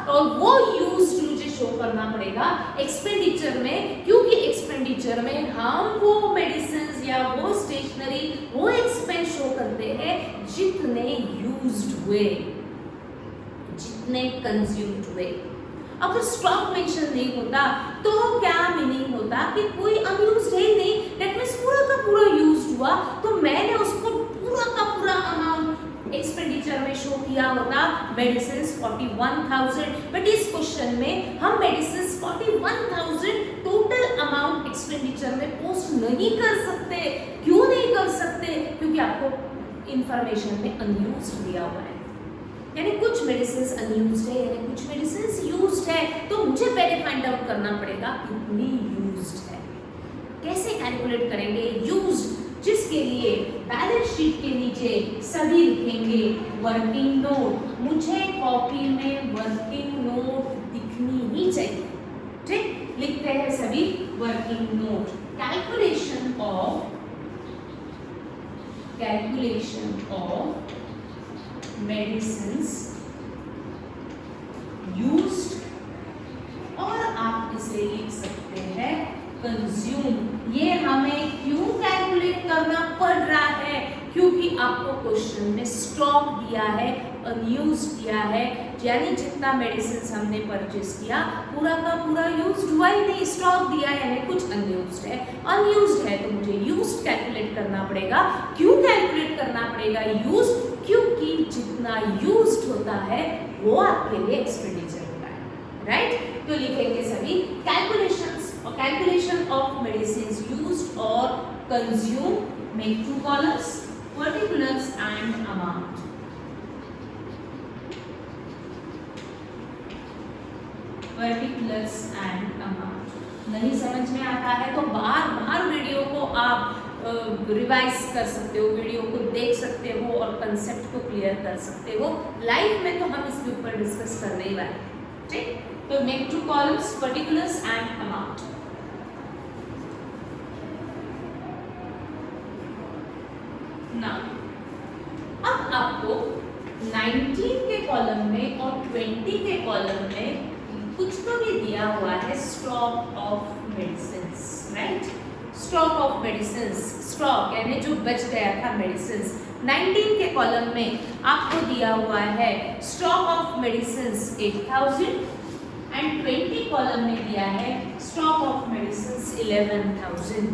और वो यूज्ड मुझे शो करना पड़ेगा एक्सपेंडिचर में, क्योंकि एक्सपेंडिचर में हम वो मेडिसिन या वो स्टेशनरी वो एक्सपेंस शो करते हैं जितने यूज्ड हुए, जितने कंज्यूम्ड हुए। अगर स्टॉक मेंशन नहीं होता तो क्या मीनिंग होता कि कोई अनयूज्ड है ही नहीं, दैट मींस पूरा का पूरा यूज्ड हुआ, तो मैंने उसको पूरा का पूरा अमाउंट एक्सपेंडिचर में शो किया होता मेडिसिन 41,000। बट इस क्वेश्चन में हम मेडिसिन 41,000 टोटल अमाउंट एक्सपेंडिचर में पोस्ट नहीं कर सकते। क्यों नहीं कर सकते? क्योंकि आपको इंफॉर्मेशन में अनयूज्ड दिया हुआ है, यानी कुछ मेडिसिन अनयूज्ड है, यानी कुछ मेडिसिन यूज्ड है, तो मुझे पहले फाइंड आउट करना पड़ेगा कितनी यूज्ड है। कैसे कैलकुलेट करेंगे यूज्ड? जिसके लिए बैलेंस शीट के नीचे सभी लिखेंगे वर्किंग नोट। मुझे कॉपी में वर्किंग नोट दिखनी ही चाहिए, ठीक? लिखते हैं सभी working note. Calculation of medicines used, और आप इसे लिख सकते हैं कंज्यूम। ये हमें क्यों कैलकुलेट करना पड़ रहा है? क्योंकि आपको क्वेश्चन में स्टॉक दिया है, अनयूज्ड दिया है, यानी जितना मेडिसिन हमने परचेज किया पूरा का पूरा यूज्ड हुआ ही नहीं, स्टॉक दिया है यानी कुछ अनयूज्ड है। अनयूज्ड है तो मुझे यूज्ड कैलकुलेट करना पड़ेगा। क्यों कैलकुलेट करना पड़ेगा यूज्ड? क्योंकि जितना यूज्ड होता है वो आपके लिए एक्सपेंडिचर होता है, राइट? तो लिखेंगे सभी कैलकुलेशन ऑफ मेडिसिन यूज्ड और consume, make 2 columns, particulars and amount. Particulars and amount. नहीं समझ में आता है तो बार वीडियो को आप रिवाइज कर सकते हो, वीडियो को देख सकते हो और कंसेप्ट को क्लियर कर सकते हो। लाइव में तो हम इसके ऊपर डिस्कस करने ही वाले, ठीक? तो make 2 columns, particulars and amount. ना अब आपको 19 के कॉलम में और 20 के कॉलम में कुछ तो भी दिया हुआ है, stock of medicines, right? Stock of medicines, stock यानी जो बच गया था मेडिसिन्स। 19 के कॉलम में आपको दिया हुआ है stock of medicines 8,000 and 20 column में दिया है स्टॉक ऑफ मेडिसिन्स 11,000।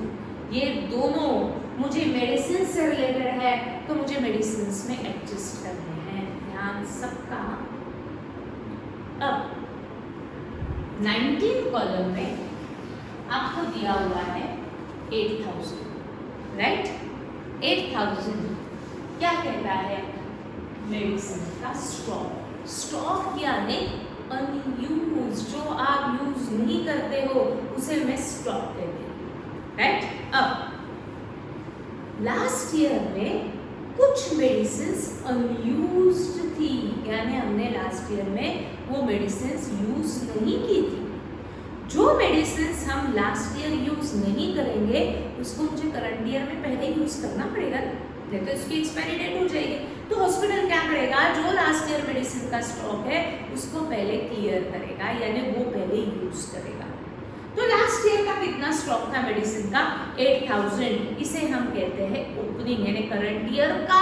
ये दोनों मुझे मेडिसिन से रिलेटेड है तो मुझे मेडिसिन में एडजस्ट करने हैं, ध्यान सबका। अब 19 कॉलम में आपको दिया हुआ है 8,000, राइट? 8,000 क्या कहता है? मेडिसिन का स्टॉक। स्टॉक यानी अनयूज, जो आप यूज नहीं करते हो उसे मैं स्टॉक कहते हैं, राइट? अब लास्ट ईयर में कुछ मेडिसिन्स अनयूज्ड थी, यानी हमने लास्ट ईयर में वो मेडिसिन्स यूज नहीं की थी। जो मेडिसिन्स हम लास्ट ईयर यूज नहीं करेंगे उसको मुझे करंट ईयर में पहले यूज करना पड़ेगा, नहीं तो इसकी एक्सपायरी डेट हो जाएगी। तो हॉस्पिटल क्या करेगा? जो लास्ट ईयर मेडिसिन का स्टॉक है उसको पहले क्लियर करेगा, यानी वो पहले यूज करेगा। तो लास्ट ईयर का कितना स्टॉक था मेडिसिन का? 8,000। इसे हम कहते हैं ओपनिंग, यानी करंट ईयर का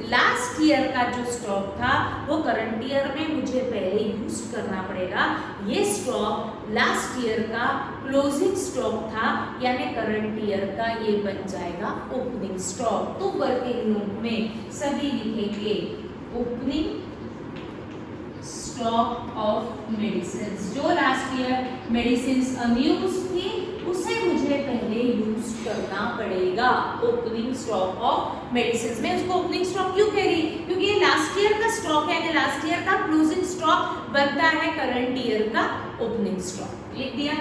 लास्ट ईयर का जो स्टॉक था वो करंट ईयर में मुझे पहले यूज करना पड़ेगा। ये स्टॉक लास्ट ईयर का क्लोजिंग स्टॉक था, यानी करंट ईयर का ये बन जाएगा ओपनिंग स्टॉक। तो वर्किंग नोट में सभी लिखेंगे ओपनिंग स्टॉक ऑफ मेडिसिन। जो लास्ट ईयर मेडिसिन अनयूज थी उसे मुझे पहले यूज करना पड़ेगा, ओपनिंग स्टॉक ऑफ मेडिसिन। में उसको ओपनिंग स्टॉक क्यों कह रही? क्योंकि ये लास्ट ईयर का स्टॉक है, लास्ट ईयर का क्लोजिंग स्टॉक बनता है करंट ईयर का ओपनिंग स्टॉक। लिख दिया।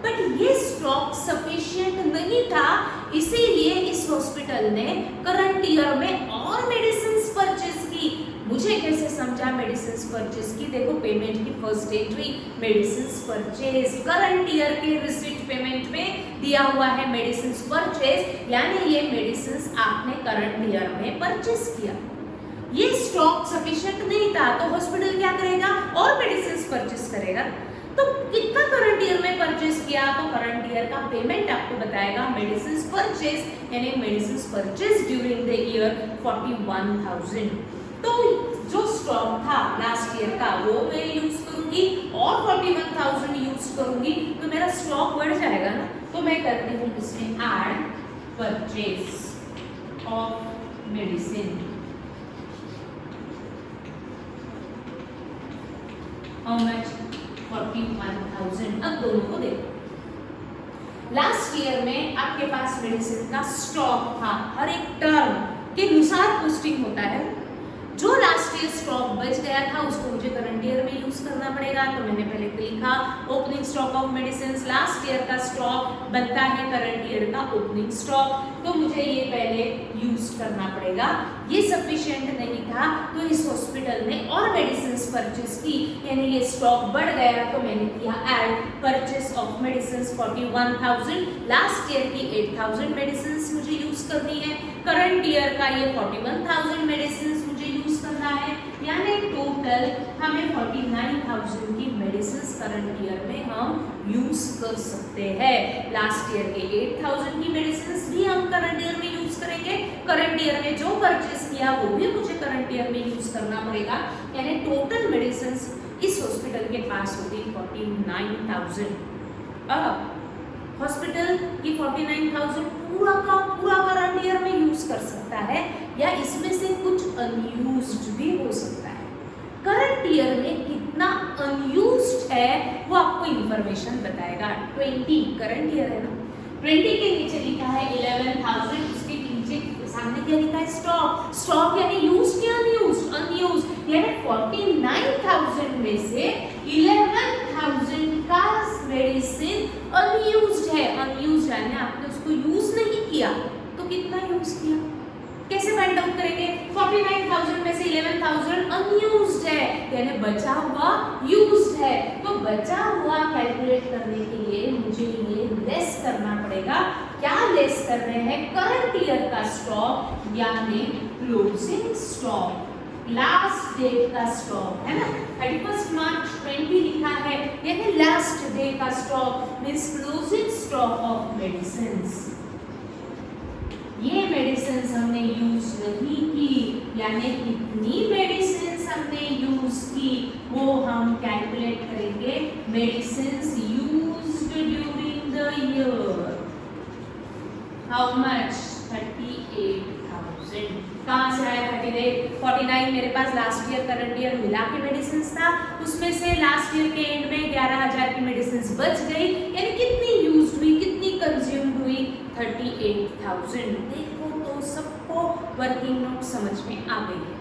बट ये स्टॉक सफिशिएंट नहीं था, इसीलिए इस हॉस्पिटल ने करंट ईयर में और मेडिसिन परचेज की। मुझे कैसे समझा मेडिसिन परचेज की? देखो पेमेंट की first entry medicine purchase, current year के रिसीट पेमेंट में दिया हुआ है मेडिसिन परचेज, यानी ये मेडिसिन आपने करंट ईयर में परचेज किया। ये स्टॉक सफिशिएंट नहीं था तो हॉस्पिटल क्या करेगा, और मेडिसिन परचेस करेगा। तो कितना करंट ईयर में परचेस किया, तो करंट ईयर का पेमेंट आपको बताएगा मेडिसिन परचेस, यानी medicine purchase during the year 41,000। तो जो स्टॉक था लास्ट ईयर का वो मैं यूज करूंगी और 41,000 यूज करूंगी, तो मेरा स्टॉक बढ़ जाएगा ना। तो मैं करती हूँ इसमें add purchase of medicine, how much, 41,000। अब दोनों को देखो, लास्ट ईयर में आपके पास मेडिसिन का स्टॉक था, हर एक टर्म के अनुसार पोस्टिंग होता है। जो लास्ट ईयर स्टॉक बच गया था उसको मुझे करंट ईयर में यूज करना पड़ेगा। तो मैंने पहले लिखा opening stock of medicine, last year का स्टॉक बनता है करंट ईयर का ओपनिंग स्टॉक, तो मुझे ये पहले यूज करना पड़ेगा। ये सफिशिएंट नहीं था तो इस हॉस्पिटल ने और मेडिसिन परचेस की, यानी ये स्टॉक बढ़ गया तो मैंने किया add purchase of medicine 41,000। Last year की 8,000 मेडिसिन मुझे यूज करनी है, करंट ईयर का ये 41,000 मेडिसिन मुझे यूज करना है, यानी टोटल हमें 49,000 की मेडिसिन करंट ईयर में हम यूज कर सकते हैं। लास्ट ईयर के 8,000 की मेडिसिन भी हम करंट ईयर में यूज करेंगे, करंट ईयर में जो परचेस किया वो भी मुझे करंट ईयर में यूज करना पड़ेगा, यानी टोटल मेडिसिन इस हॉस्पिटल के पास होगी 49,000। अब हॉस्पिटल की 49,000 पूरा का पूरा करंट ईयर में यूज कर सकता है, या इसमें से कुछ अनयूज्ड भी हो सकता है। करंट ईयर में कितना अनयूज्ड है वो आपको इंफॉर्मेशन बताएगा। 20 करंट ईयर है ना, 20 के नीचे लिखा है 11,000, उसके नीचे सामने क्या लिखा है, स्टॉक। स्टॉक यानी यूज्ड या अनयूज्ड, अनयूज्ड, यानी 49,000 में से 11,000 का मेडिसिन अनयूज्ड है। अनयूज्ड यानी आपने उसको यूज नहीं किया, तो कितना यूज किया, कैसे फाइंड आउट करेंगे? 49,000 में से 11,000 अनयूज्ड है, यानी बचा हुआ यूज्ड है। तो बचा हुआ कैलकुलेट करने के लिए मुझे ये लेस करना पड़ेगा। क्या लेस कर रहे हैं? करंट ईयर का स्टॉक यानी क्लोजिंग स्टॉक, लास्ट डेट का स्टॉक है ना, 31 मार्च 20 लिखा है, यानी लास्ट डे का stock means closing stock of medicines. ये मेडिसिन हमने यूज नहीं की, यानी कितनी मेडिसिन हमने यूज की वो हम कैलकुलेट करेंगे। Medicine used during the year, how much, 38,000। कहाँ से आया 38? 49 मेरे पास लास्ट ईयर करंट ईयर मिला के मेडिसिन था, उसमें से लास्ट ईयर के एंड में 11,000 की मेडिसिन बच गई, यानी कितनी यूज हुई, कितनी कंज्यूम्ड हुई, 38,000। देखो तो सबको वर्किंग नोट समझ में आ गई है।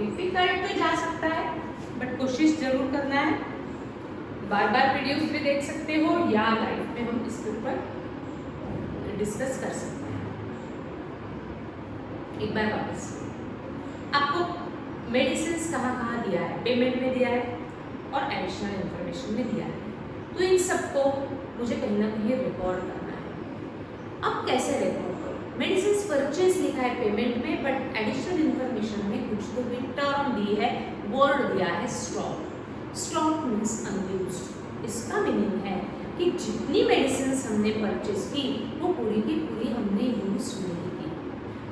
डिफिकल्ट तो जा सकता है बट कोशिश जरूर करना है। बार बार वीडियोस भी देख सकते हो या लाइव में हम इसके ऊपर डिस्कस कर सकते हैं। एक बार वापस आपको मेडिसिन कहाँ दिया है, पेमेंट में दिया है और एडिशनल इंफॉर्मेशन में दिया है, तो इन सबको मुझे कहीं ना कहीं रिकॉर्ड करना है। अब कैसे रिकॉर्ड? मेडिसिन परचेस लिखा है पेमेंट में, बट एडिशनल इंफॉर्मेशन में कुछ तो भी टर्म दी है, वर्ड दिया है स्टॉक। Stock means unused. इसका मीनिंग है कि जितनी मेडिसिन हमने परचेस की वो पूरी की पूरी हमने यूज नहीं की।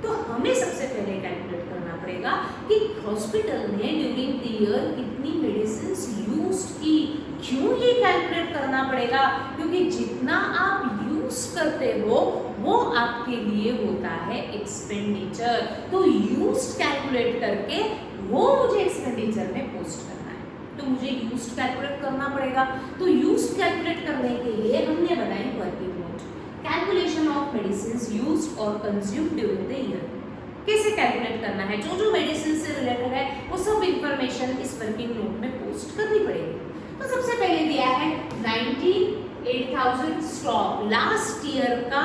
तो हमें सबसे पहले कैलकुलेट करना पड़ेगा कि हॉस्पिटल ने ड्यूरिंग द ईयर कितनी मेडिसिन यूज की। क्यों ये कैलकुलेट करना पड़ेगा? क्योंकि जितना आप यूज करते हो वो आपके लिए होता है एक्सपेंडिचर। तो यूज कैलकुलेट करके वो मुझे एक्सपेंडिचर में पोस्ट करना है, तो मुझे यूज कैलकुलेट करना पड़ेगा। तो यूज कैलकुलेट करने के लिए हमने बनाई working note, calculation of medicine used और कंज्यूम्ड ड्यूरिंग द ईयर। कैसे कैलकुलेट करना है? जो जो मेडिसिन से रिलेटेड है वो सब इंफॉर्मेशन इस वर्किंग नोट में पोस्ट करनी पड़ेगी। तो सबसे पहले दिया है 8,000 स्टॉक। लास्ट ईयर का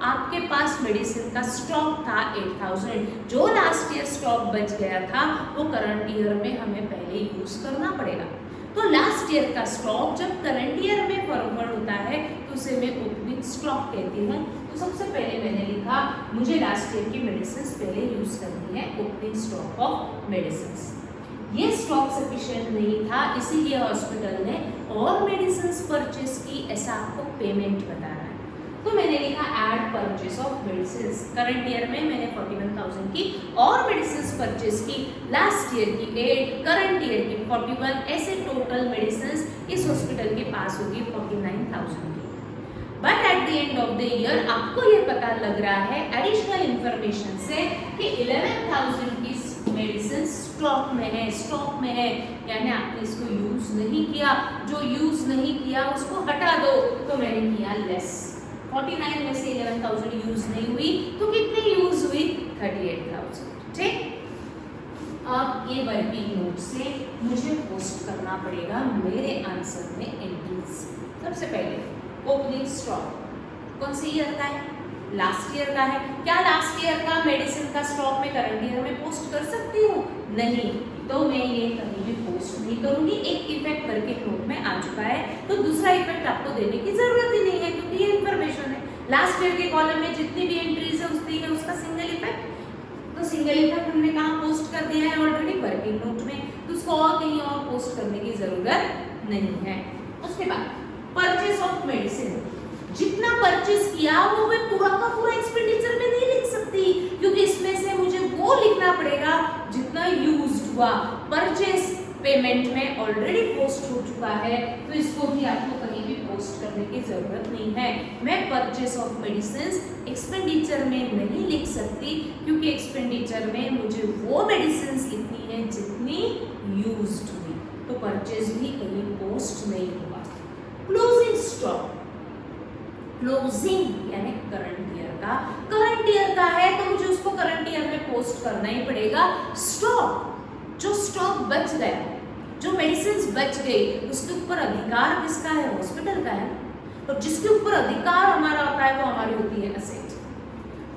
आपके पास मेडिसिन का स्टॉक था 8,000। जो लास्ट ईयर स्टॉक बच गया था वो करंट ईयर में हमें पहले यूज करना पड़ेगा। तो लास्ट ईयर का स्टॉक जब करंट ईयर में फॉरवर्ड होता है तो उसे मैं ओपनिंग स्टॉक कहती हूँ। तो सबसे पहले मैंने लिखा मुझे लास्ट ईयर की मेडिसिन पहले यूज करनी है, ओपनिंग स्टॉक ऑफ मेडिसिन। ये स्टॉक सफिशिएंट नहीं था, इसीलिए हॉस्पिटल ने और मेडिसिन परचेस की, ऐसा आपको पेमेंट बता रहा है। तो मैंने लिखा add purchase of medicine. Current year में मैंने 41,000 की और मेडिसिन परचेस की, लास्ट ईयर की 8, करंट ईयर की 41, ऐसे टोटल मेडिसिन इस हॉस्पिटल के पास होगी 49,000 की। But at the end of the year आपको ये पता लग रहा है एडिशनल इंफॉर्मेशन से कि 11,000 की मेडिसिन स्टॉक में है, यानी आपने इसको यूज नहीं किया, जो यूज नहीं किया उसको हटा दो। तो मैंने किया लेस, 49 में से 11,000 यूज नहीं हुई तो कितनी यूज हुई, 38,000। ठीक, अब ये वर्किंग नोट से मुझे पोस्ट करना पड़ेगा मेरे आंसर में एंट्रीज। सबसे पहले ओपनिंग स्टॉक कौन से ईयर का है, लास्ट ईयर का है। क्या लास्ट ईयर का मेडिसिन का स्टॉक में करंट ईयर में पोस्ट कर सकती हूँ, नहीं, तो मैं ये कहीं भी पोस्ट नहीं करूंगी। एक इफेक्ट वर्किंग नोट में आ चुका है तो दूसरा इफेक्ट आपको देने की जरूरत ही नहीं है, क्योंकि ये इंफॉर्मेशन है। लास्ट ईयर के कॉलम में जितनी भी एंट्रीज है उतनी है उसका सिंगल इफेक्ट, तो सिंगल इफेक्ट हमने कहाँ पोस्ट कर दिया है ऑलरेडी, वर्किंग नोट में, तो उसको और कहीं और पोस्ट करने की जरूरत नहीं है। उसके बाद परचेस ऑफ मेडिसिन, जितना परचेस किया वो मैं पूरा का पूरा एक्सपेंडिचर में नहीं लिख सकती, क्योंकि इसमें से मुझे वो लिखना पड़ेगा जितना यूज्ड हुआ। परचेस पेमेंट में ऑलरेडी पोस्ट हो चुका है, तो इसको भी आपको कहीं भी पोस्ट करने की जरूरत नहीं है। मैं परचेस ऑफ मेडिसिन एक्सपेंडिचर में नहीं लिख सकती, क्योंकि एक्सपेंडिचर में मुझे वो मेडिसिन लिखनी है जितनी यूज्ड हुई, तो परचेस भी कहीं पोस्ट नहीं होगा। क्लोजिंग स्टॉक, क्लोजिंग यानी करंट ईयर का है तो मुझे उसको करंट ईयर में पोस्ट करना ही पड़ेगा। स्टॉक, जो स्टॉक बच गया, जो मेडिसिन बच गई, उसके ऊपर अधिकार किसका है, हॉस्पिटल का है, और जिसके ऊपर अधिकार हमारा होता है वो हमारी होती है असेट।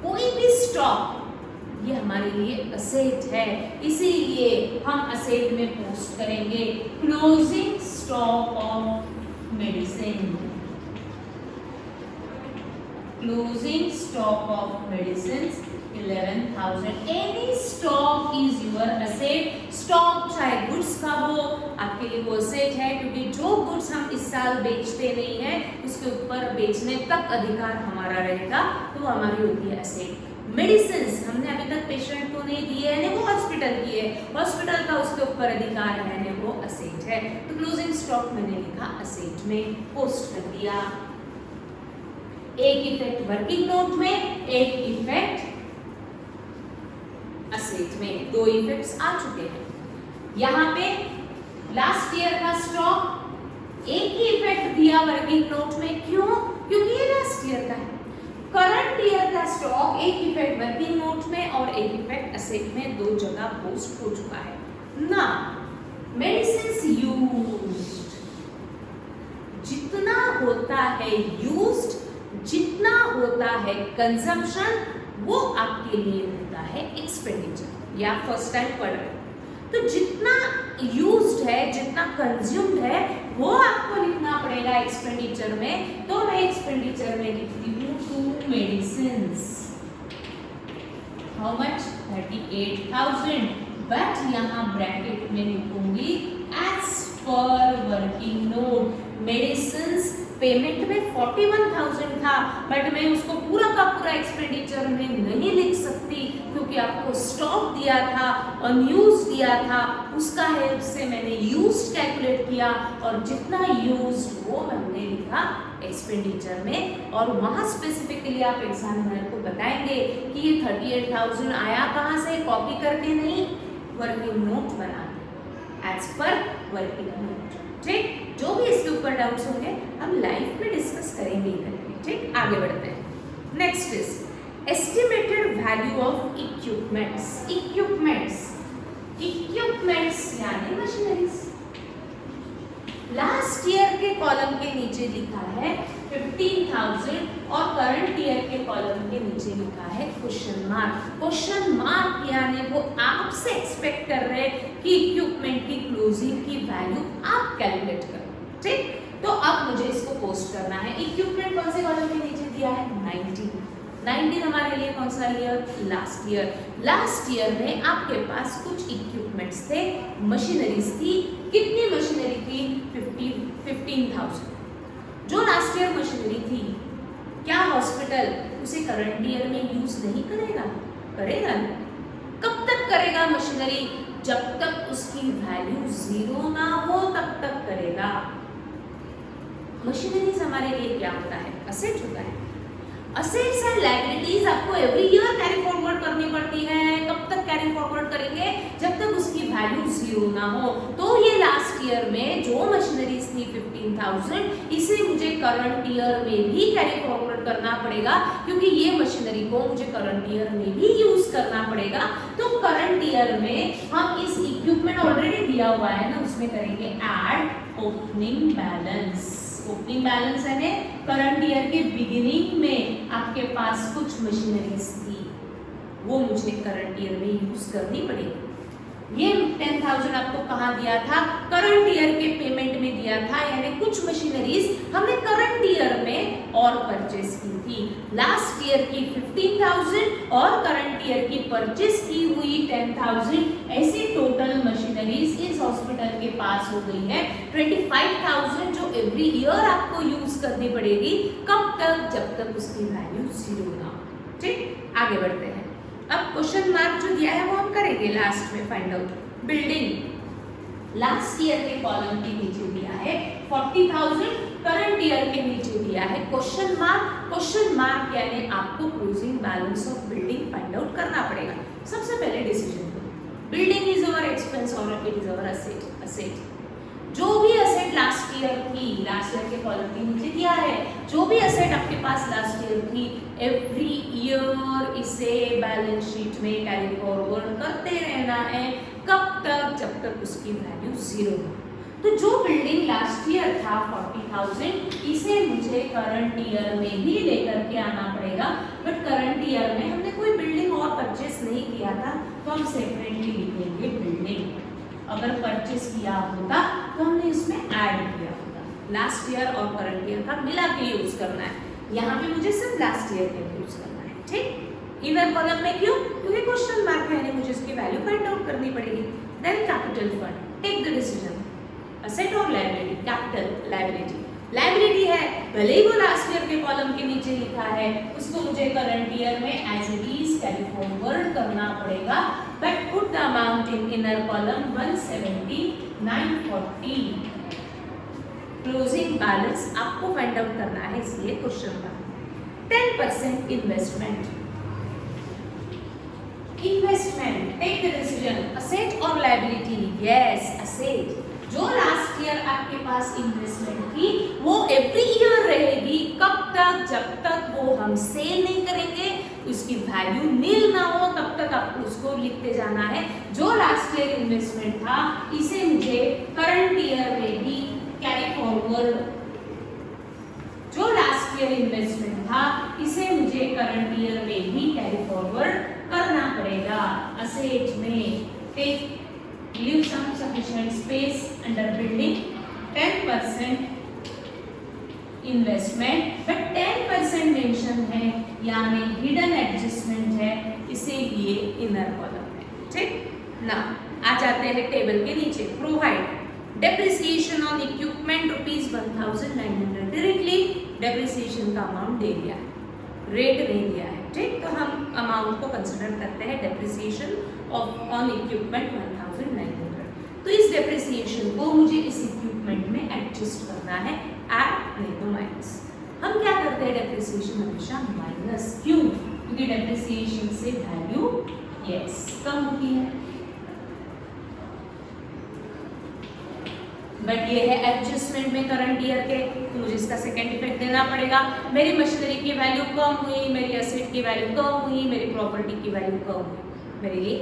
कोई भी स्टॉक ये हमारे लिए असेट है, इसीलिए हम असेट में पोस्ट करेंगे closing stock of medicine. Closing stock of medicines 11,000. Any stock is your asset. Stock चाहे गुड्स का हो, आपके लिए वो असेट है, क्योंकि जो गुड्स हम इस साल बेचते नहीं है उसके ऊपर बेचने तक अधिकार हमारा रहेगा, तो वो हमारी होती है असेट। मेडिसिन हमने अभी तक पेशेंट को नहीं दिए है, वो हॉस्पिटल की है, हॉस्पिटल का उसके ऊपर अधिकार है, वो असेट है। तो क्लोजिंग स्टॉक मैंने लिखा असेट में, पोस्ट कर दिया। एक इफेक्ट वर्किंग नोट में, एक इफेक्ट असेट में, दो इफेक्ट्स आ चुके हैं। यहाँ पे लास्ट ईयर का स्टॉक एक ही इफेक्ट दिया वर्किंग नोट में, क्यों, क्योंकि ये लास्ट ईयर का है। करंट ईयर का स्टॉक एक इफेक्ट वर्किंग नोट में और एक इफेक्ट असेट में, दो जगह पोस्ट हो चुका है ना। मेडिसिन यूज्ड, जितना होता है यूज्ड, जितना होता है कंजम्पशन, वो आपके लिए होता है एक्सपेंडिचर। या फर्स्ट टाइम पढ़ रहे तो जितना यूज्ड है, जितना कंज्यूम्ड है, वो आपको लिखना पड़ेगा एक्सपेंडिचर में। तो मैं एक्सपेंडिचर में लिखती हूँ to medicine, how much, 38,000, but यहाँ ब्रैकेट में लिखूंगी as per working note. Medicine payment में 41,000 था, बट मैं उसको पूरा का पूरा एक्सपेंडिचर में नहीं लिख सकती, क्योंकि आपको स्टॉक दिया था, अनयूज दिया था, उसका हेल्प से मैंने यूज कैलकुलेट किया, और जितना यूज वो हमने लिखा एक्सपेंडिचर में। और वहाँ स्पेसिफिकली आप एग्जामिनर को बताएंगे कि ये 38,000 आया कहाँ से, कॉपी करके नहीं, वर्किंग नोट बना के, एज पर वर्किंग नोट। ठीक, जो भी इसके ऊपर डाउट्स होंगे हम लाइव में डिस्कस करेंगे ही करेंगे। ठीक, आगे बढ़ते हैं। Next is estimated value of equipments. Equipments यानी मशीनरीज। लास्ट ईयर के कॉलम के नीचे लिखा है 15,000 और करंट ईयर के कॉलम के नीचे लिखा है क्वेश्चन मार्क। क्वेश्चन मार्क यानी वो आपसे एक्सपेक्ट कर रहे हैं कि इक्विपमेंट की क्लोजिंग की वैल्यू आप कैलकुलेट करो। ठीक, तो अब मुझे इसको पोस्ट करना है। इक्विपमेंट कौन से कॉलम के नीचे दिया है? 19 हमारे लिए कौन सा year? Last year. Last year में आपके पास कुछ इक्विपमेंट्स थे, मशीनरीज थी। कितनी मशीनरी थी? 15,000। जो लास्ट ईयर मशीनरी थी, क्या हॉस्पिटल उसे करंट ईयर में यूज नहीं करेगा? करेगा ना। कब तक करेगा मशीनरी? जब तक उसकी वैल्यू 0 ना हो तब तक करेगा। मशीनरीज हमारे लिए क्या होता है? असेट होता है। असेट्स एंड लायबिलिटीज आपको एवरी ईयर कैरी फॉरवर्ड करनी पड़ती है। कब तक कैरी फॉरवर्ड करेंगे? जब तक उसकी वैल्यू 0 ना हो। तो ये लास्ट ईयर में जो मशीनरीज थी 15,000, इसे मुझे करंट ईयर में भी कैरी फॉरवर्ड करना पड़ेगा, क्योंकि ये मशीनरी को मुझे करंट ईयर में भी यूज करना पड़ेगा। तो करंट ईयर में हम इस इक्विपमेंट ऑलरेडी दिया हुआ है ना, उसमें करेंगे add opening balance. Opening balance है करंट ईयर के बिगिनिंग में आपके पास कुछ मशीनरीज थी, वो मुझे करंट ईयर में यूज करनी पड़ेगी। ये 10,000 आपको कहाँ दिया था? करंट ईयर के पेमेंट में दिया था, यानी कुछ मशीनरीज हमने करंट ईयर में और परचेस की थी। लास्ट ईयर की 15,000 और करंट ईयर की परचेस की हुई 10,000, ऐसी टोटल मशीनरीज इस हॉस्पिटल के पास हो गई है 25,000, जो एवरी ईयर आपको यूज करनी पड़ेगी। कब तक? जब तक उसकी वैल्यू 0 ना हो। ठीक, आगे बढ़ते हैं। अब क्वेश्चन मार्क जो दिया है वो हम करेंगे लास्ट में find out. Building last year के कॉलम के नीचे दिया है 40,000, करंट ईयर के नीचे दिया है क्वेश्चन मार्क। क्वेश्चन मार्क यानी आपको closing balance of building find out करना पड़ेगा। सबसे पहले डिसीजन लो, बिल्डिंग इज अवर एक्सपेंस और it is our asset. Asset जो भी असेट लास्ट ईयर थी, लास्ट ईयर के कॉलम के नीचे दिया है, जो भी असेट आपके पास लास्ट ईयर थी, एवरी ईयर इसे बैलेंस शीट में कैरी फॉरवर्ड करते रहना है। कब तक? जब तक उसकी वैल्यू 0 हो। तो जो बिल्डिंग लास्ट ईयर था 40,000, इसे मुझे करंट ईयर में भी लेकर के आना पड़ेगा। बट करंट ईयर में हमने कोई बिल्डिंग और परचेस नहीं किया था, तो हम सेपरेटली लिखेंगे बिल्डिंग। अगर परचेस किया होता तो हमने इसमें ऐड किया होता। लास्ट ईयर और करंट ईयर का मिला के यूज करना है। यहाँ पे मुझे सिर्फ लास्ट ईयर का यूज करना है। ठीक, इनर कॉलम में क्यों? क्योंकि क्वेश्चन मार्क है, मुझे इसकी वैल्यू फाइंड आउट करनी पड़ेगी। Then capital fund, take the decision, asset और लायबिलिटी। कैपिटल लायबिलिटी, लायबिलिटी है, भले ही वो लास्ट ईयर के कॉलम के नीचे लिखा है, उसको मुझे करंट ईयर में as it is carry forward करना पड़ेगा। But put the amount in inner column 170, 940। Closing balance आपको फाइंड आउट करना है, इसलिए क्वेश्चन का 10% investment. Investment, take the decision, asset और लायबिलिटी। Yes, asset. जो लास्ट ईयर आपके पास इन्वेस्टमेंट थी वो एवरी ईयर रहेगी। कब तक? जब तक वो हम सेल नहीं करेंगे, उसकी वैल्यू नील ना हो, तब तक आपको उसको लिखते जाना है। जो लास्ट ईयर इन्वेस्टमेंट था, इसे मुझे करंट ईयर में भी कैरी फॉरवर्ड, जो लास्ट ईयर इन्वेस्टमेंट था, इसे मुझे करंट ईयर में भी कैरी फॉरवर्ड करना पड़ेगा। असेट में take leave some sufficient space under building, 10% investment, but 10% mention है, यानी हिडन एडजस्टमेंट है, इसीलिए इनर कॉलम है। ठीक ना, आ जाते हैं टेबल के नीचे। Provide depreciation on equipment ₹1,900। Directly depreciation का अमाउंट दे दिया है, रेट दे दिया है। ठीक, तो हम अमाउंट को कंसिडर करते हैं डेप्रिसिएशन ऑफ ऑन इक्विपमेंट 1,900। तो इस डेप्रिसिएशन को मुझे इस इक्विपमेंट में एडजस्ट करना है, ऐड नहीं तो माइनस। हम क्या करते हैं? डेप्रिसिएशन हमेशा माइनस। क्यों? क्योंकि डेप्रिसिएशन से वैल्यू कम होती है। बट ये है एडजस्टमेंट में करंट ईयर के, तो मुझे इसका सेकंड इफेक्ट देना पड़ेगा। मेरी मशीनरी की वैल्यू कम हुई, मेरी एसेट की वैल्यू कम हुई, मेरी प्रॉपर्टी की वैल्यू कम हुई। मेरे लिए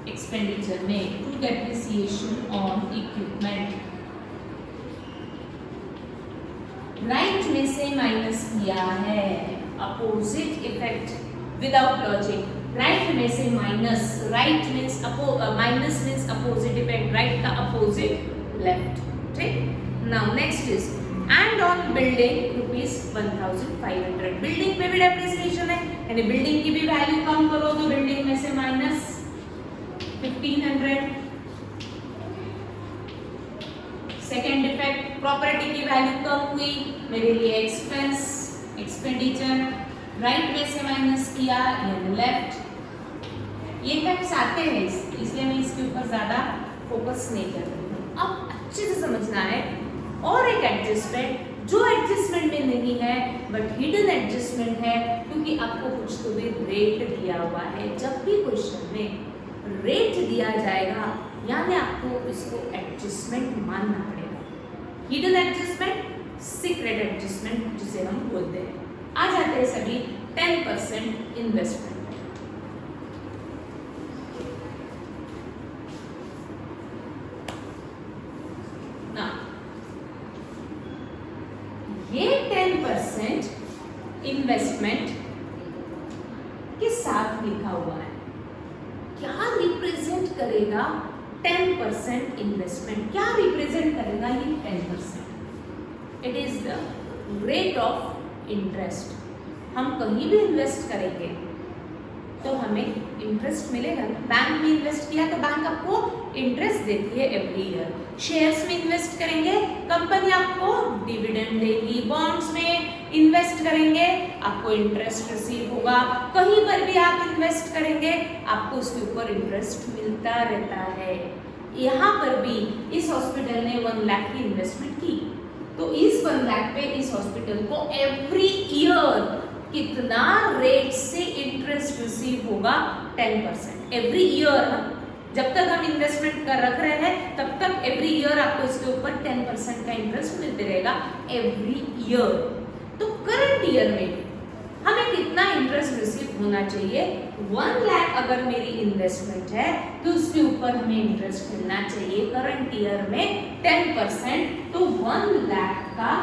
एक्सपेंडिचर में टू डेप्रिसिएशन ऑन इक्विपमेंट से माइनस किया है, opposite effect without logic, right में से minus, right means minus means opposite effect, right का अपोजिट लेफ्ट, ठीक। Now next is and on building ₹1500, building पे भी डेप्रिसिएशन है, यानी बिल्डिंग की भी वैल्यू कम करो तो बिल्डिंग में से माइनस 1500। सेकेंड इफेक्ट, प्रॉपर्टी की वैल्यू कम हुई, मेरे लिए एक्सपेंडिचर, राइट में से माइनस किया यानी लेफ्ट। ये इफेक्ट्स आते हैं इसलिए मैं इसके ऊपर ज्यादा फोकस नहीं कर रही हूँ। अब अच्छे से समझना है और एक एडजस्टमेंट जो एडजस्टमेंट में नहीं है बट हिडन एडजस्टमेंट है, क्योंकि आपको कुछ तो भी रेट दिया हुआ है। जब भी क्वेश्चन में रेट दिया जाएगा यानी आपको इसको एडजस्टमेंट मानना पड़ेगा। हिडन एडजस्टमेंट, सीक्रेट एडजस्टमेंट जिसे हम बोलते हैं। आ जाते हैं सभी 10% इन्वेस्टमेंट। ये 10% इन्वेस्टमेंट के साथ लिखा हुआ है। क्या रिप्रेजेंट करेगा 10% इन्वेस्टमेंट? क्या रिप्रेजेंट करेगा ये 10%? It is the rate of interest. हम कहीं भी इन्वेस्ट करेंगे तो हमें इंटरेस्ट मिलेगा। बैंक में इन्वेस्ट किया तो बैंक आपको इंटरेस्ट देती है एवरी ईयर। शेयर्स में इन्वेस्ट करेंगे, कंपनी आपको डिविडेंड देगी। बॉन्ड्स में इन्वेस्ट करेंगे, आपको इंटरेस्ट रिसीव होगा। कहीं पर भी आप इन्वेस्ट करेंगे, आपको उसके ऊपर इंटरेस्ट मिलता रहता है। यहाँ पर भी इस हॉस्पिटल ने 1 लाख की इन्वेस्टमेंट की, तो इस 1 लाख पे इस हॉस्पिटल को एवरी ईयर कितना रेट से इंटरेस्ट रिसीव होगा? 10% एवरी ईयर। जब तक हम इन्वेस्टमेंट कर रख रहे हैं तब तक एवरी ईयर आपको इसके ऊपर 10% का इंटरेस्ट मिलते रहेगा एवरी ईयर। तो करंट ईयर में हमें कितना इंटरेस्ट रिसीव होना चाहिए? 1 लाख अगर मेरी इन्वेस्टमेंट है तो उसके ऊपर हमें इंटरेस्ट मिलना चाहिए करंट ईयर में 10%। तो 1 लाख का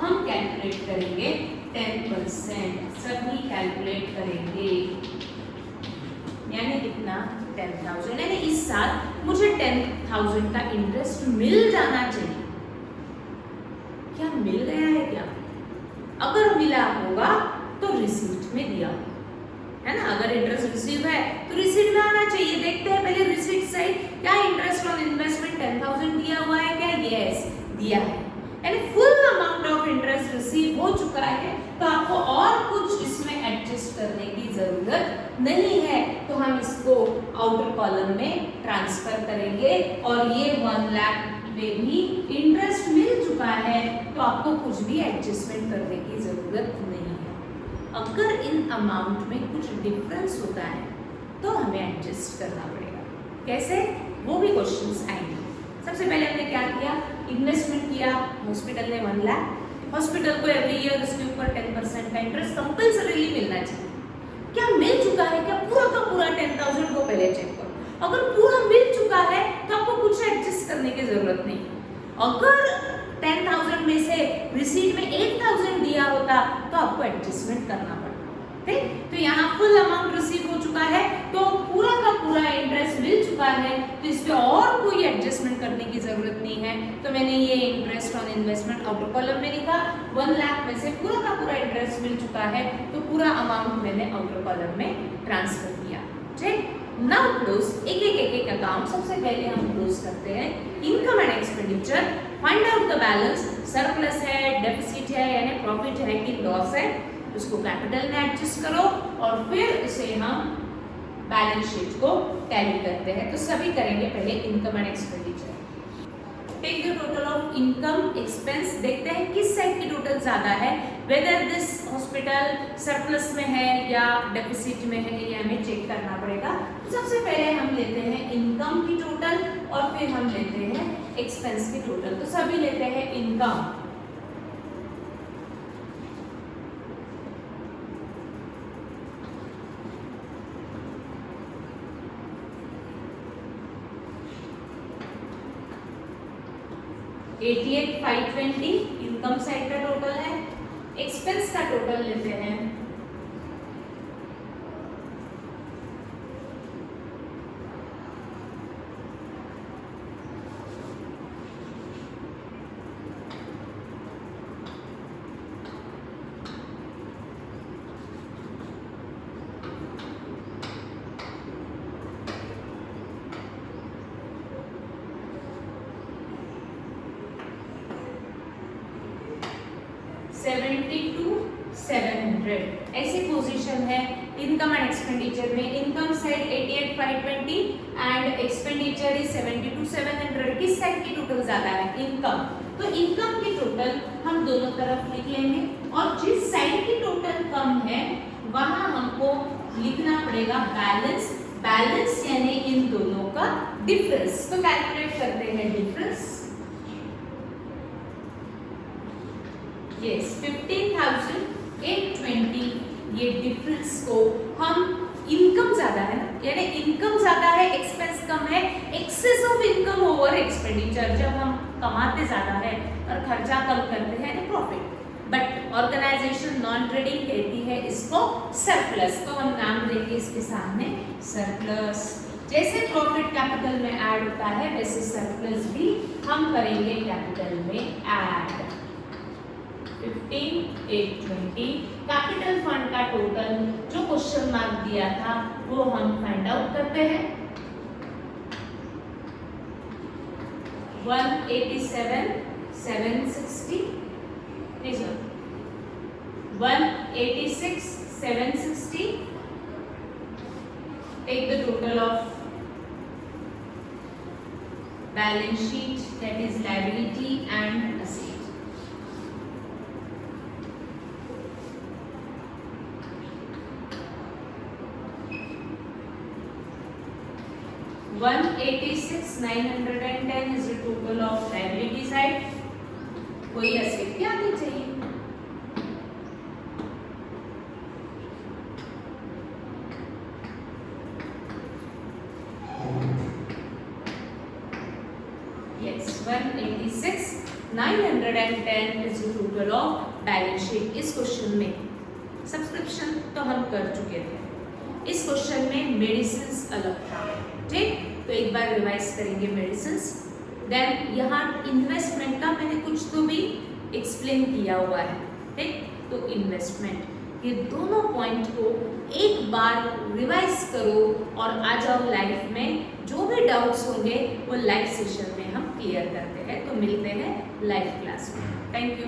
हम कैलकुलेट करेंगे 10%, सभी कैलकुलेट करेंगे, यानी कितना? 10,000। यानी इस साल मुझे 10,000 का इंटरेस्ट मिल जाना चाहिए। क्या मिल गया है क्या? अगर मिला होगा तो रिसीट में दिया है ना। अगर इंटरेस्ट रिसीव है तो रिसीट में आना चाहिए। देखते हैं पहले रिसीट साइड, क्या इंटरेस्ट ऑन इन्वेस्टमेंट 10,000 दिया हुआ है क्या? यस, दिया है। यानी full amount of interest receive हो चुका है, तो आपको और कुछ इसमें एडजस्ट करने की जरूरत नहीं है। तो हम इसको आउटर कॉलम में ट्रांसफर करेंगे और ये 1 लाख में भी इंटरेस्ट मिल चुका है, तो आपको कुछ भी एडजस्टमेंट करने की जरूरत नहीं है। अगर इन अमाउंट में कुछ डिफरेंस होता है तो हमें एडजस्ट करना पड़ेगा। कैसे? वो भी क्वेश्चंस आएंगे। सबसे पहले हमने क्या किया? इन्वेस्टमेंट किया, हॉस्पिटल ने 1 लाख, हॉस्पिटल को एवरी ईयर उसके ऊपर 10% का इंटरेस्ट कंपल्सरीली मिलना चाहिए। क्या मिल चुका है क्या? पूरा का पूरा 10,000 को पहले चेक करो। अगर पूरा मिल चुका है तो आपको कुछ एडजस्ट करने की जरूरत नहीं। अगर 10,000 में से रिसीट में 8,000 दिया होता तो आपको एडजस्टमेंट करना पड़ता। ठीक, तो यहाँ फुल अमाउंट रिसीव हो चुका है, तो पूरा का पूरा इंटरेस्ट मिल चुका है, तो इस पे और कोई एडजस्टमेंट करने की जरूरत नहीं है। तो मैंने ये interest on investment outer column में लिखा। 1 लाख में से पूरा का पूरा इंटरेस्ट मिल चुका है, तो पूरा अमाउंट मैंने आउटर कॉलम में ट्रांसफर किया। ठीक, नाउ क्लोज एक अकाउंट। सबसे पहले हम क्लोज करते हैं income and expenditure. Find out the balance. Surplus है, डेफिसिट है यानी प्रॉफिट है कि लॉस है, उसको कैपिटल में एडजस्ट करो और फिर इसे हम बैलेंस शीट को टैली करते हैं। तो सभी करेंगे पहले income and expenditure. Take the total of income expense. देखते हैं किस साइड की टोटल ज्यादा है, वेदर दिस हॉस्पिटल सरप्लस में है या डेफिसिट में है, ये हमें चेक करना पड़ेगा। तो सबसे पहले हम लेते हैं इनकम की टोटल और फिर हम लेते हैं एक्सपेंस की टोटल। तो सभी लेते हैं इनकम। 88,520 इनकम साइड का टोटल है। एक्सपेंस का टोटल लेते हैं, $72,700 ऐसी पोजीशन है इनकम एंड एक्सपेंडिचर में। Income side 88,520 and expenditure is 72,700। किस साइड की टोटल ज्यादा है? इनकम। तो इनकम की टोटल हम दोनों तरफ लिख लेंगे और जिस साइड की टोटल कम है वहां हमको लिखना पड़ेगा बैलेंस। बैलेंस यानी इन दोनों का डिफरेंस। तो कैलकुलेट करते हैं डिफरेंस। यस 15,820 ये डिफरेंस को हम इनकम ज्यादा है ना, यानी इनकम ज्यादा है एक्सपेंस कम है, excess of income over expenditure. जब हम कमाते ज्यादा है और खर्चा कम करते हैं तो profit. But organisation non trading कहती है इसको सरप्लस। तो हम नाम देंगे इसके सामने सरप्लस। जैसे प्रॉफिट कैपिटल में ऐड होता है वैसे सरप्लस भी हम करेंगे कैपिटल में ऐड। 15,820 कैपिटल फंड का टोटल जो क्वेश्चन मार्क दिया था वो हम फाइंड आउट करते हैं। 186,760 take the total of balance sheet, that is liability and asset. 186,910 is the total of liability side. कोई एसेट क्या आनी चाहिए? Yes, 186,910 is the total of balance sheet. इस क्वेश्चन में सब्सक्रिप्शन तो हम कर चुके थे, इस क्वेश्चन में मेडिसिन अलग था। ठीक, तो एक बार रिवाइज करेंगे मेडिसिन। देन यहाँ इन्वेस्टमेंट का मैंने कुछ तो भी एक्सप्लेन किया हुआ है। ठीक, तो इन्वेस्टमेंट ये दोनों पॉइंट को एक बार रिवाइज करो और आ जाओ लाइफ में। जो भी डाउट्स होंगे वो लाइव सेशन में हम क्लियर करते हैं। तो मिलते हैं लाइव क्लास में। Thank you.